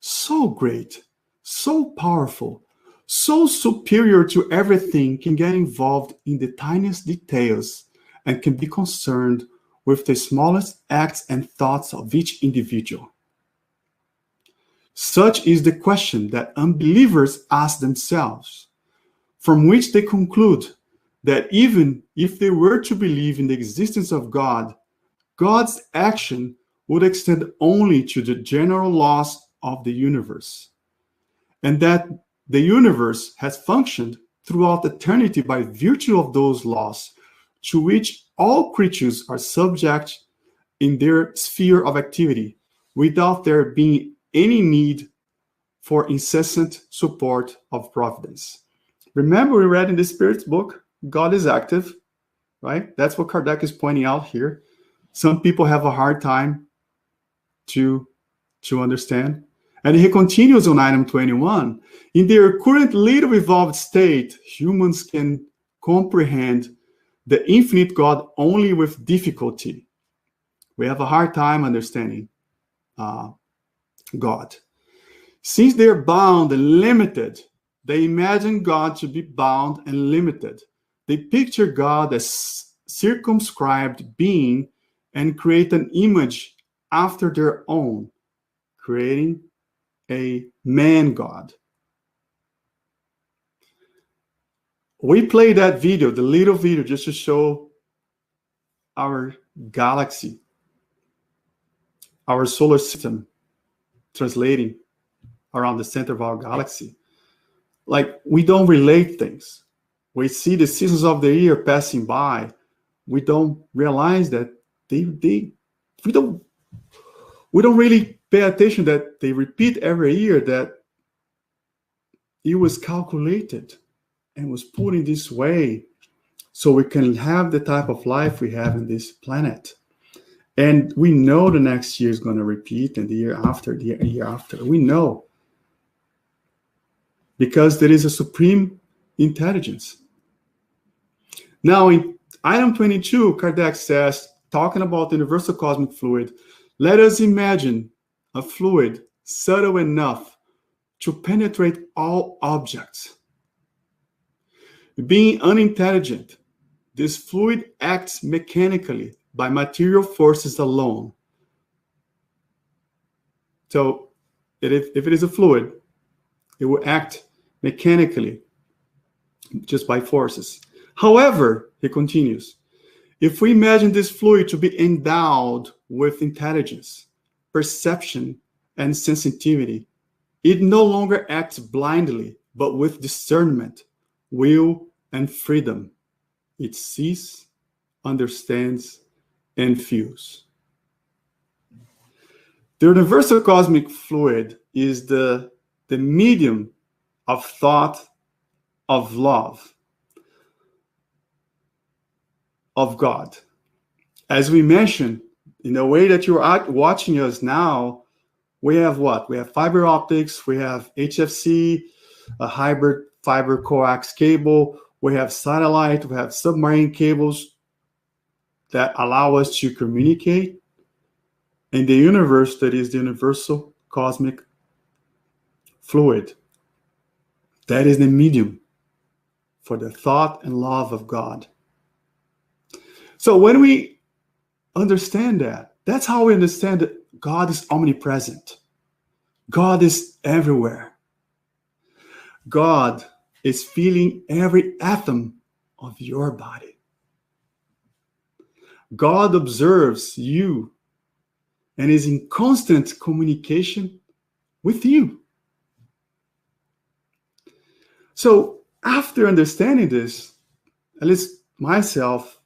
so great, so powerful, so superior to everything, can get involved in the tiniest details and can be concerned with the smallest acts and thoughts of each individual? Such is the question that unbelievers ask themselves, from which they conclude that even if they were to believe in the existence of God, God's action would extend only to the general laws of the universe, and that the universe has functioned throughout eternity by virtue of those laws, to which all creatures are subject in their sphere of activity, without there being any need for incessant support of providence. Remember, we read in the Spirit's book, God is active, right? That's what Kardec is pointing out here. Some people have a hard time to understand. And he continues on item 21. In their current little evolved state, humans can comprehend the infinite God only with difficulty. We have a hard time understanding God. Since they are bound and limited, they imagine God to be bound and limited. They picture God as circumscribed being and create an image after their own, creating a man God. We play that video, the little video, just to show our galaxy, our solar system translating around the center of our galaxy. Like, we don't relate things. We see the seasons of the year passing by. We don't realize that we don't really pay attention that they repeat every year, that it was calculated and was put in this way so we can have the type of life we have in this planet. And we know the next year is going to repeat, and the year after, we know. Because there is a supreme intelligence. Now, in item 22, Kardec says, talking about the universal cosmic fluid, let us imagine a fluid subtle enough to penetrate all objects. Being unintelligent, this fluid acts mechanically by material forces alone. So, if it is a fluid, it will act mechanically, just by forces. However, he continues, if we imagine this fluid to be endowed with intelligence, perception, and sensitivity, it no longer acts blindly, but with discernment, will, and freedom. It sees, understands, and feels. The universal cosmic fluid is the medium of thought, of love, of God. As we mentioned, in the way that you're watching us now, we have what? We have fiber optics, we have HFC, a hybrid fiber coax cable, we have satellite, we have submarine cables that allow us to communicate in the universe that is the universal cosmic fluid. That is the medium for the thought and love of God. So when we understand that, that's how we understand that God is omnipresent. God is everywhere. God is feeling every atom of your body. God observes you and is in constant communication with you. So after understanding this, at least myself,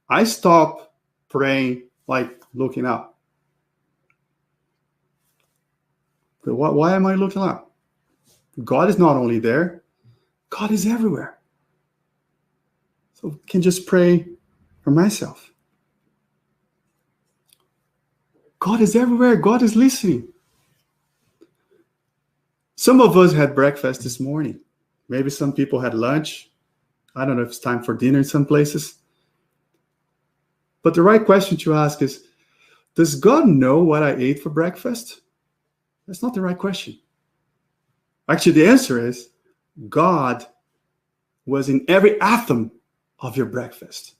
I stop praying like looking up. Why am I looking up? God is not only there, God is everywhere. So I can just pray for myself. God is everywhere. God is listening. Some of us had breakfast this morning. Maybe some people had lunch. I don't know if it's time for dinner in some places. But the right question to ask is, does God know what I ate for breakfast? That's not the right question. Actually, the answer is, God was in every atom of your breakfast.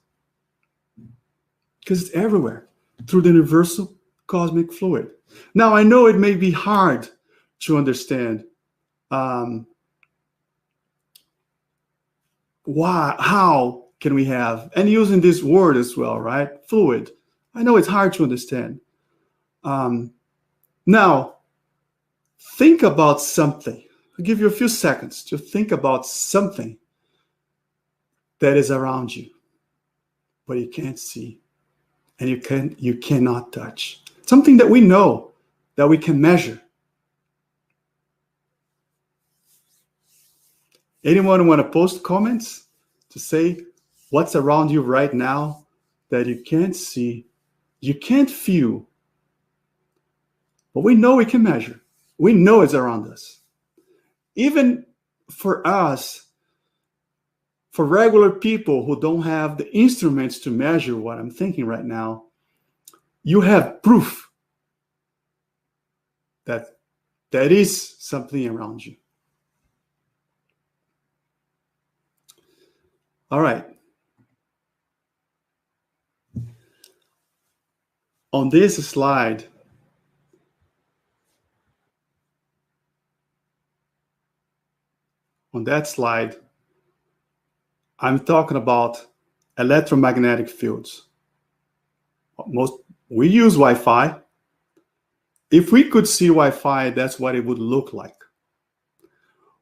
Because it's everywhere, through the universal cosmic fluid. Now, I know it may be hard to understand how can we have, and using this word as well, right? Fluid. I know it's hard to understand. Now, think about something. I'll give you a few seconds to think about something that is around you, but you can't see and you cannot touch. Something that we know, that we can measure. Anyone want to post comments to say what's around you right now that you can't see, you can't feel, but we know we can measure. We know it's around us. Even for us, for regular people who don't have the instruments to measure what I'm thinking right now, you have proof that there is something around you. All right. On this slide, I'm talking about electromagnetic fields. We use Wi-Fi. If we could see Wi-Fi, that's what it would look like.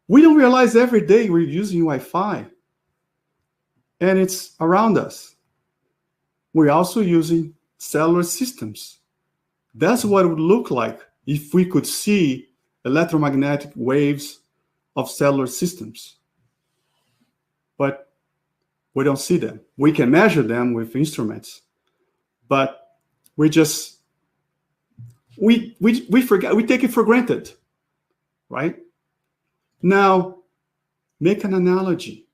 We don't realize every day we're using Wi-Fi, and it's around us. We're also using cellular systems. That's what it would look like if we could see electromagnetic waves of cellular systems. But we don't see them. We can measure them with instruments, but we forget, we take it for granted, right? Now, make an analogy.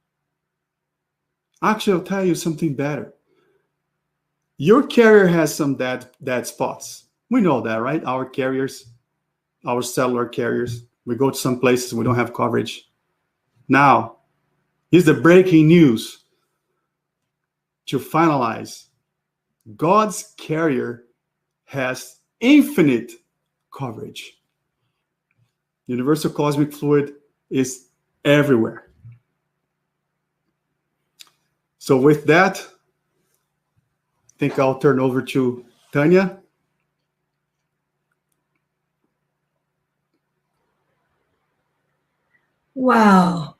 Actually, I'll tell you something better. Your carrier has some dead spots. We know that, right? Our carriers, our cellular carriers, we go to some places we don't have coverage. Now, here's the breaking news. To finalize, God's carrier has infinite coverage. Universal cosmic fluid is everywhere. So with that, I think I'll turn over to Tanya. Wow.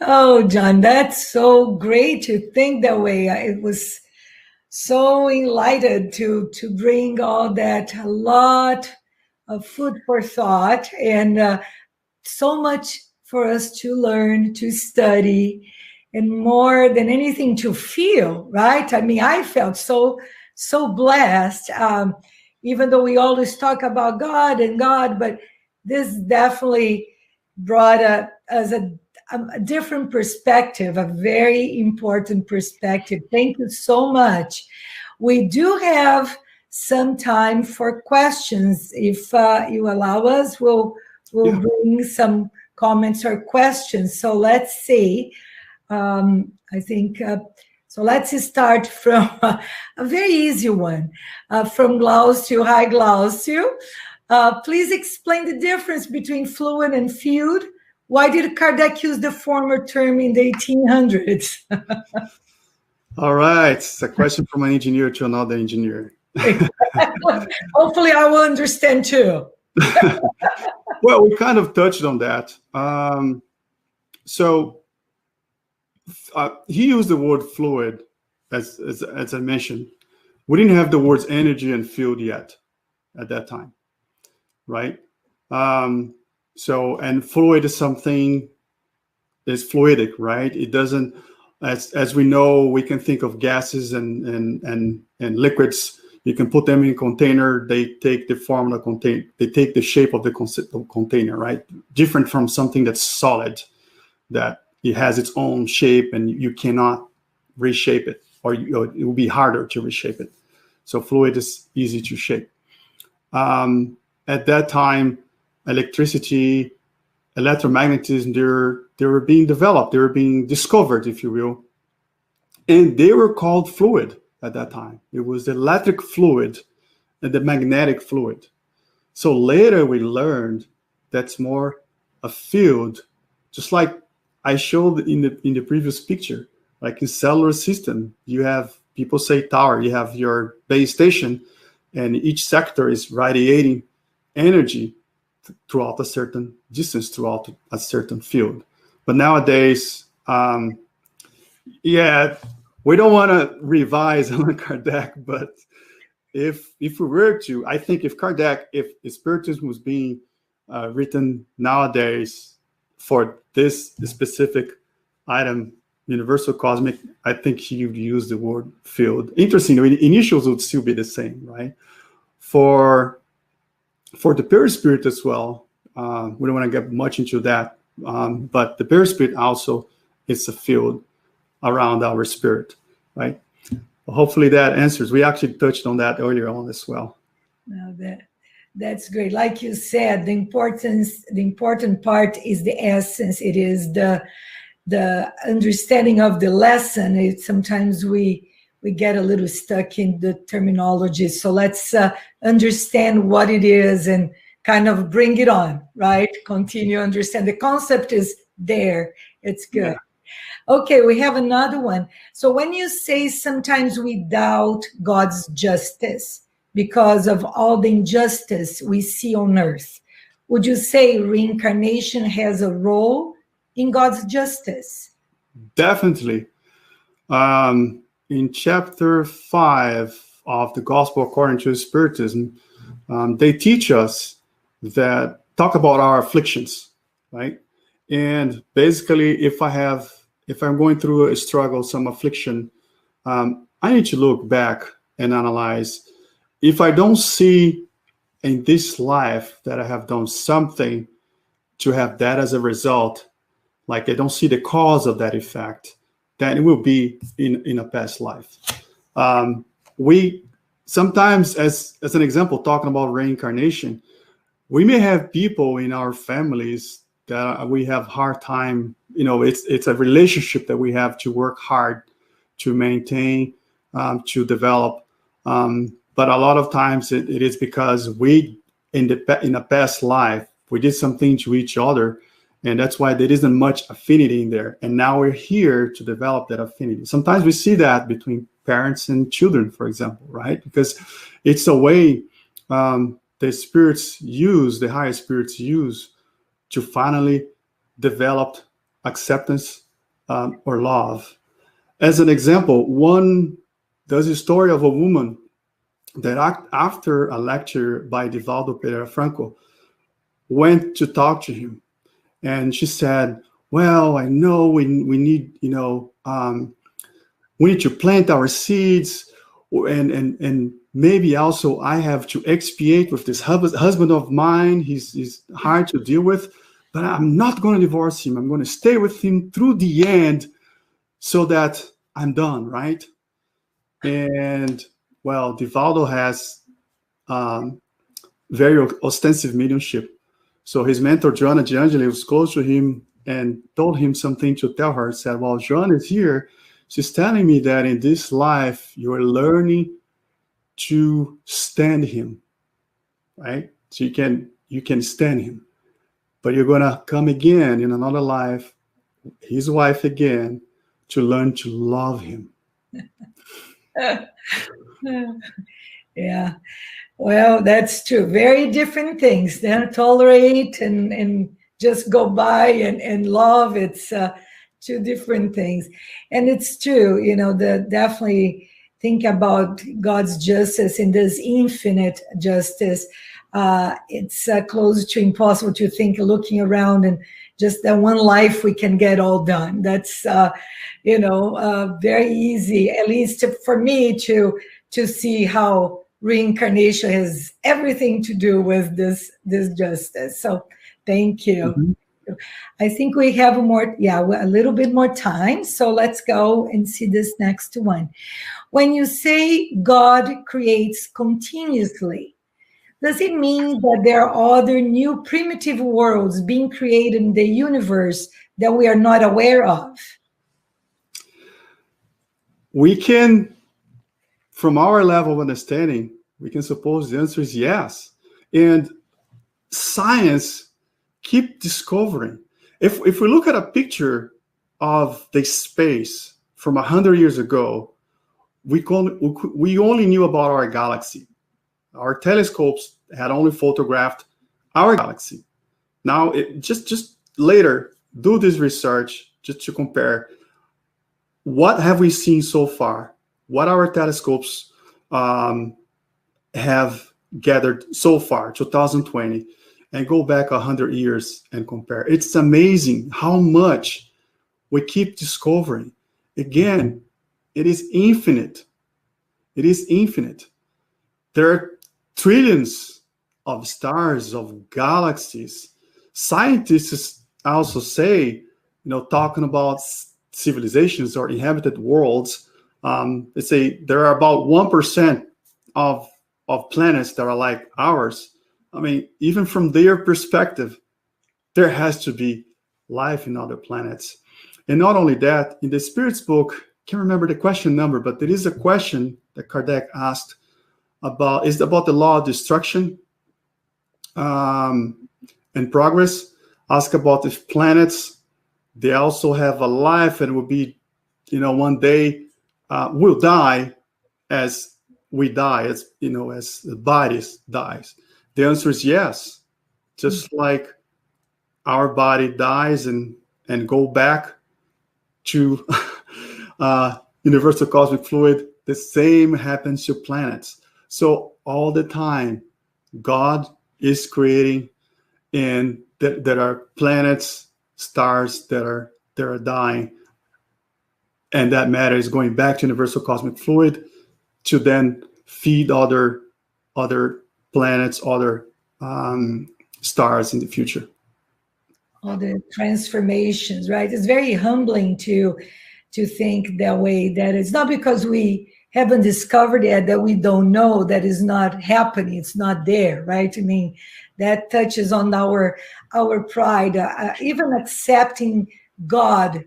Oh, John, that's so great to think that way. It was so enlightened to bring all that, a lot of food for thought, and so much for us to learn, to study, and more than anything to feel, right? I mean, I felt so blessed, even though we always talk about God and God, but this definitely brought us a different perspective, a very important perspective. Thank you so much. We do have some time for questions. If you allow us, we'll bring some comments or questions. So let's see. I think, so let's start from a very easy one. From Glaucio. Hi, Glaucio. Please explain the difference between fluid and field. Why did Kardec use the former term in the 1800s? All right. It's a question from an engineer to another engineer. Hopefully I will understand too. Well, we kind of touched on that. He used the word fluid, as I mentioned. We didn't have the words energy and field yet at that time, right? And fluid is something that's fluidic, right? It doesn't, as we know, we can think of gases and liquids. You can put them in a container. They take the form of the container. They take the shape of the container, right? Different from something that's solid, that it has its own shape and you cannot reshape it, or it will be harder to reshape it. So fluid is easy to shape. At that time, electricity, electromagnetism, they were being developed. They were being discovered, if you will. And they were called fluid at that time. It was the electric fluid and the magnetic fluid. So later we learned that's more a field, just like I showed in the previous picture. Like in cellular system, you have, people say tower, you have your base station, and each sector is radiating energy throughout a certain distance, throughout a certain field. But nowadays, we don't want to revise on Kardec, but if we were to, I think if Spiritism was being written nowadays for this specific item, universal cosmic, I think he would use the word field. Interesting, initials would still be the same, right? For the perispirit as well, we don't want to get much into that, but the perispirit also is a field around our spirit, right? Hopefully that answers. We actually touched on that earlier on as well. No, that's great. Like you said, the important part is the essence. It is the understanding of the lesson. Sometimes we get a little stuck in the terminology. So let's understand what it is and kind of bring it on, right? Continue to understand. The concept is there. It's good. Yeah. Okay, we have another one. So when you say sometimes we doubt God's justice because of all the injustice we see on earth, would you say reincarnation has a role in God's justice? Definitely. In chapter 5 of the Gospel according to Spiritism, they teach us that, talk about our afflictions, right? And basically, if I'm going through a struggle, some affliction, I need to look back and analyze. If I don't see in this life that I have done something to have that as a result, like I don't see the cause of that effect, then it will be in a past life. We sometimes, as an example, talking about reincarnation, we may have people in our families that we have hard time, it's a relationship that we have to work hard to maintain, to develop. But a lot of times it is because we, in a past life, we did something to each other, and that's why there isn't much affinity in there. And now we're here to develop that affinity. Sometimes we see that between parents and children, for example, right? Because it's a way the spirits use, the higher spirits use, to finally develop acceptance or love. As an example, there's a story of a woman that after a lecture by Divaldo Pereira Franco, went to talk to him. And she said, well, I know we need, we need to plant our seeds, and maybe also I have to expiate with this husband of mine. He's hard to deal with, but I'm not going to divorce him. I'm going to stay with him through the end so that I'm done, right? And, well, Divaldo has very ostensive mediumship. So his mentor, Joanna Giangeli, was close to him and told him something to tell her. Said, well, Joanna is here. She's telling me that in this life, you're learning to stand him, right? So you can stand him. But you're going to come again in another life, his wife again, to learn to love him. Yeah. Well, that's true. Very different things. Then tolerate and just go by and love. It's two different things. And it's true, definitely think about God's justice in this infinite justice. It's close to impossible to think looking around and just that one life we can get all done. That's, very easy, at least for me to see how reincarnation has everything to do with this justice. So thank you. Mm-hmm. I think we have a little bit more time. So let's go and see this next one. When you say God creates continuously, does it mean that there are other new primitive worlds being created in the universe that we are not aware of? We can, from our level of understanding, we can suppose the answer is yes. And science keep discovering. If we look at a picture of the space from 100 years ago, we only knew about our galaxy. Our telescopes had only photographed our galaxy. Now, just later, do this research just to compare what have we seen so far, what our telescopes have gathered so far, 2020, and go back 100 years and compare. It's amazing how much we keep discovering. Again, it is infinite. It is infinite. There are trillions of stars, of galaxies. Scientists also say, talking about civilizations or inhabited worlds, they say there are about 1% of planets that are like ours. I mean, even from their perspective, there has to be life in other planets. And not only that, in the Spirits book, I can't remember the question number, but there is a question that Kardec asked about the law of destruction and progress. Ask about if planets, they also have a life and will be, one day will die as we die, as the body dies. The answer is yes. Just like our body dies and go back to universal cosmic fluid, the same happens to planets. So all the time, God is creating, and there are planets, stars that are dying, and that matter is going back to universal cosmic fluid to then feed other planets, other stars in the future. All the transformations, right? It's very humbling to think that way, that it's not because we haven't discovered it that we don't know that is not happening. It's not there, right? I mean, that touches on our pride, even accepting God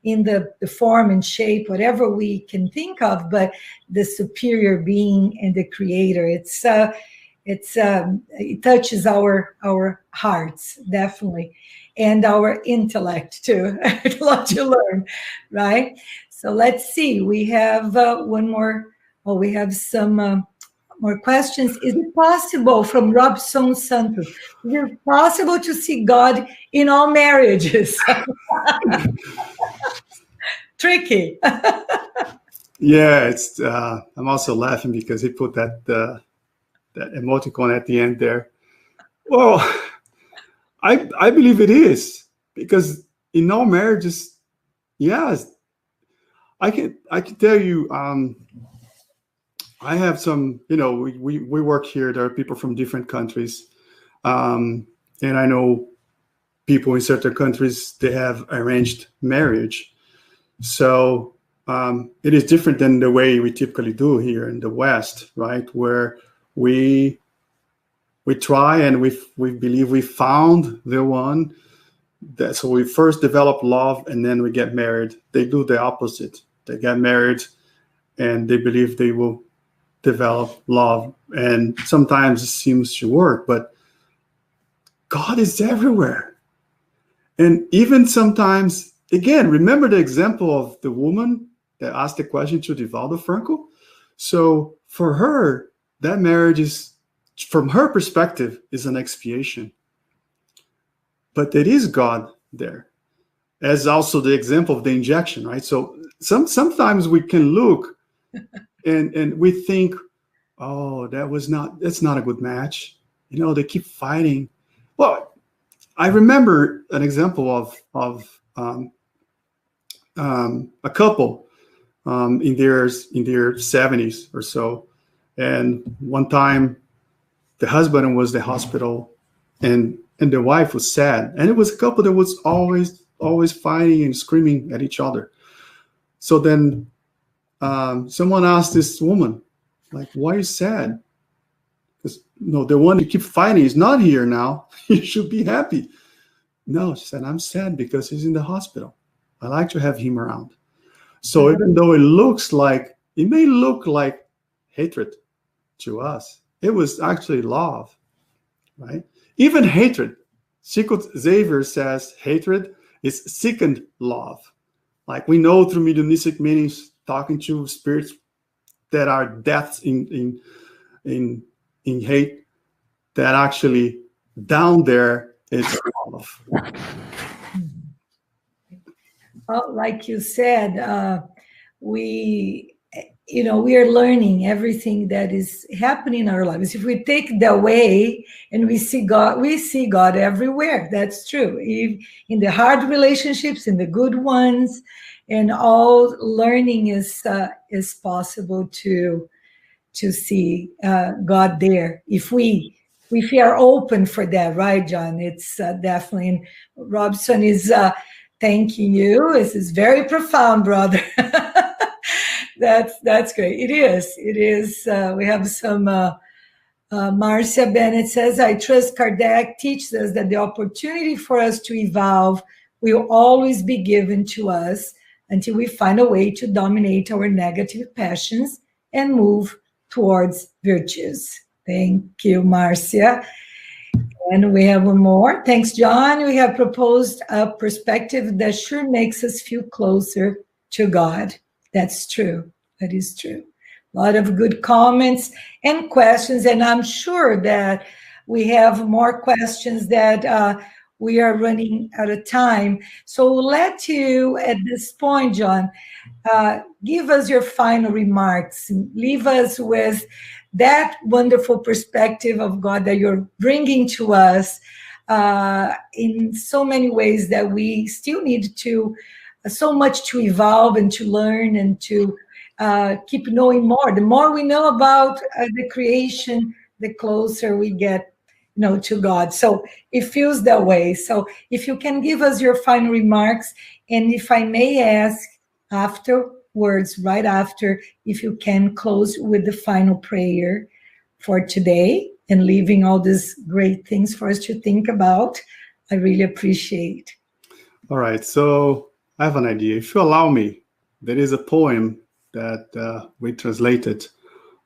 in the form and shape, whatever we can think of, but the superior being and the creator. It touches our hearts, definitely, and our intellect too. A lot to learn, right? So let's see. We have one more. Oh, we have some more questions. Is it possible, from Robson Santos, is it possible to see God in all marriages? Tricky. Yeah, it's. I'm also laughing because he put that emoticon at the end there. Well, I believe it is, because in all marriages, yes, I can tell you. I have some, we work here. There are people from different countries, and I know people in certain countries, they have arranged marriage. So it is different than the way we typically do here in the West, right? Where we we try and we believe we found the one. So we first develop love and then we get married. They do the opposite. They get married and they believe they will develop love. And sometimes it seems to work, but God is everywhere. And even sometimes, again, remember the example of the woman that asked the question to Divaldo Franco? So for her, that marriage is, from her perspective, is an expiation. But there is God there. As also the example of the injection, right? So sometimes we can look and we think, oh, that's not a good match. You know, they keep fighting. Well, I remember an example of a couple in their 70s or so, and one time the husband was in the hospital, and the wife was sad, and it was a couple that was always fighting and screaming at each other. So then someone asked this woman, like, why are you sad? Because the one you keep fighting is not here now. You should be happy. No, she said, I'm sad because he's in the hospital. I like to have him around. So even though it may look like hatred to us, it was actually love, right? Even hatred. Xavier says hatred is second love. Like we know through mediumistic meanings, talking to spirits that are depths in hate, that actually down there is love. Well, like you said, we are learning everything that is happening in our lives. If we take that way and we see God everywhere. That's true. In the hard relationships, in the good ones, and all learning is possible to see God there. If we are open for that, right, John? It's definitely. And Robson is thanking you. This is very profound, brother. That's great. It is. We have some. Marcia Bennett says, I trust Kardec teaches us that the opportunity for us to evolve will always be given to us until we find a way to dominate our negative passions and move towards virtues. Thank you, Marcia. And we have one more. Thanks, John. We have proposed a perspective that sure makes us feel closer to God. That's true. That is true. A lot of good comments and questions, and I'm sure that we have more questions that we are running out of time. So we'll let you, at this point, John, give us your final remarks. Leave us with that wonderful perspective of God that you're bringing to us in so many ways that we still need to, so much to evolve and to learn and to keep knowing more. The more we know about the creation, the closer we get, to God. So it feels that way. So if you can give us your final remarks, and if I may ask afterwards, right after, if you can close with the final prayer for today and leaving all these great things for us to think about, I really appreciate. All right. So I have an idea. If you allow me, there is a poem that we translated.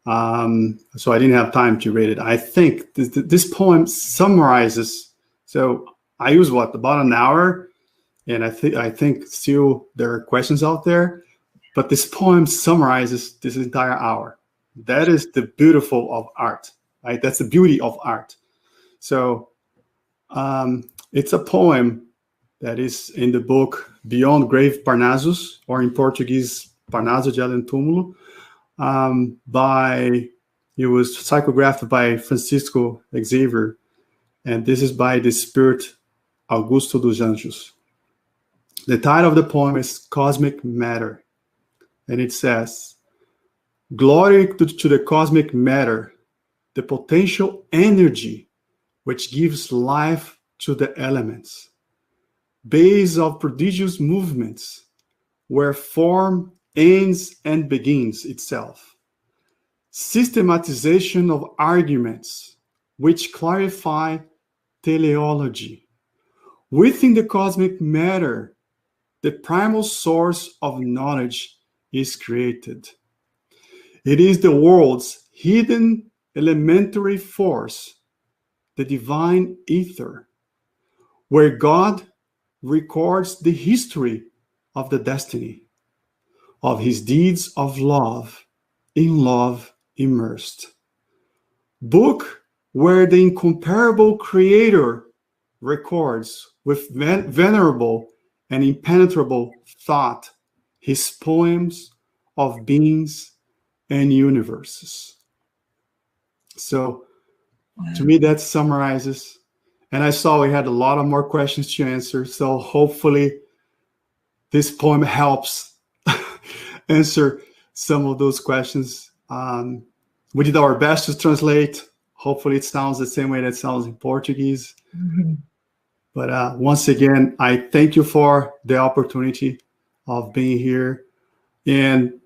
So I didn't have time to read it. I think this poem summarizes. So I use about an hour, and I think still there are questions out there, but this poem summarizes this entire hour. That is the beautiful of art, right? That's the beauty of art. So it's a poem that is in the book Beyond Grave Parnassus, or in Portuguese, Parnaso de Além Túmulo. It was psychographed by Francisco Xavier, and this is by the spirit Augusto dos Anjos. The title of the poem is Cosmic Matter, and it says, glory to the cosmic matter, the potential energy which gives life to the elements, base of prodigious movements, where form ends and begins itself, systematization of arguments, which clarify teleology. Within the cosmic matter, the primal source of knowledge is created. It is the world's hidden elementary force, the divine ether, where God records the history of the destiny of his deeds of love, in love immersed. Book where the incomparable Creator records with venerable and impenetrable thought his poems of beings and universes. So, to me, that summarizes. And I saw we had a lot of more questions to answer. So hopefully this poem helps answer some of those questions. We did our best to translate. Hopefully it sounds the same way that it sounds in Portuguese. Mm-hmm. But once again, I thank you for the opportunity of being here. And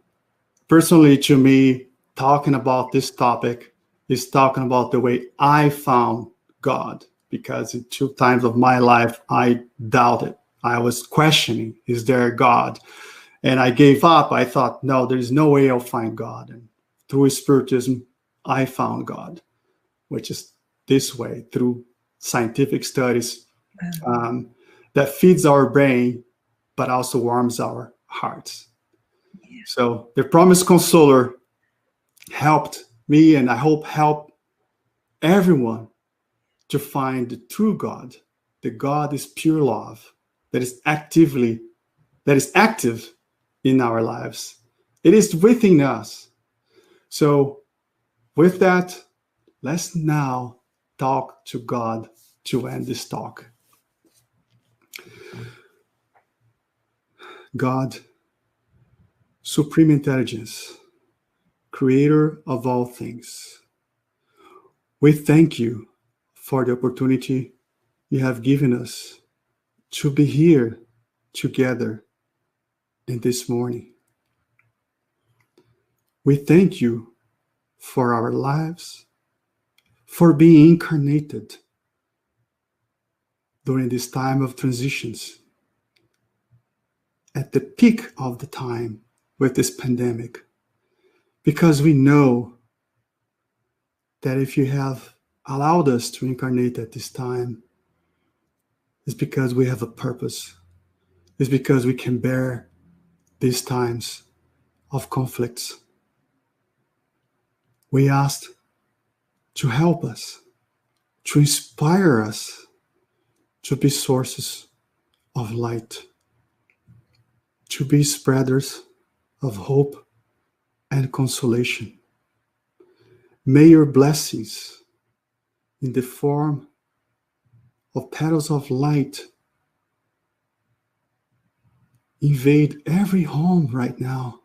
personally, to me, talking about this topic is talking about the way I found God. Because in 2 times of my life, I doubted. I was questioning, is there a God? And I gave up. I thought, no, there's no way I'll find God. And through Spiritism, I found God, which is this way, through scientific studies that feeds our brain, but also warms our hearts. Yeah. So the Promised Consoler helped me, and I hope helped everyone to find the true God. The God is pure love that is active in our lives. It is within us. So with that, let's now talk to God to end this talk. God, Supreme Intelligence, Creator of all things, we thank you for the opportunity you have given us to be here together in this morning. We thank you for our lives, for being incarnated during this time of transitions, at the peak of the time with this pandemic, because we know that if you have allowed us to incarnate at this time, it's because we have a purpose. It's because we can bear these times of conflicts. We asked to help us, to inspire us to be sources of light, to be spreaders of hope and consolation. May your blessings in the form of petals of light invade every home right now.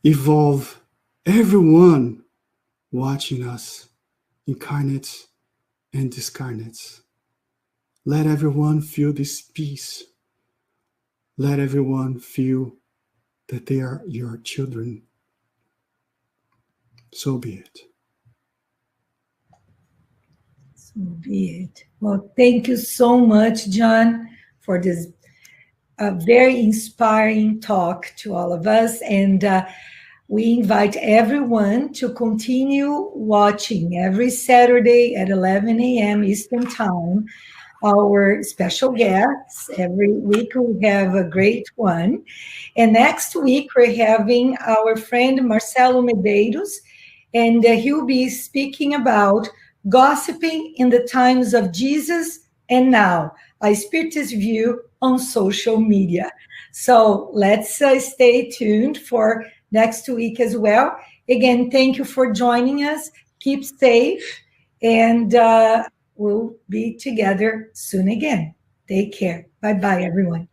Evolve everyone watching us, incarnates and discarnates. Let everyone feel this peace. Let everyone feel that they are your children. So be it. So be it. Well, thank you so much, John, for this very inspiring talk to all of us. And we invite everyone to continue watching every Saturday at 11 a.m. Eastern Time. Our special guests. Every week we have a great one. And next week we're having our friend Marcelo Medeiros, and he'll be speaking about gossiping in the times of Jesus and now, a Spiritist view on social media. So let's stay tuned for next week as well. Again, thank you for joining us. Keep safe, and we'll be together soon again. Take care. Bye-bye, everyone.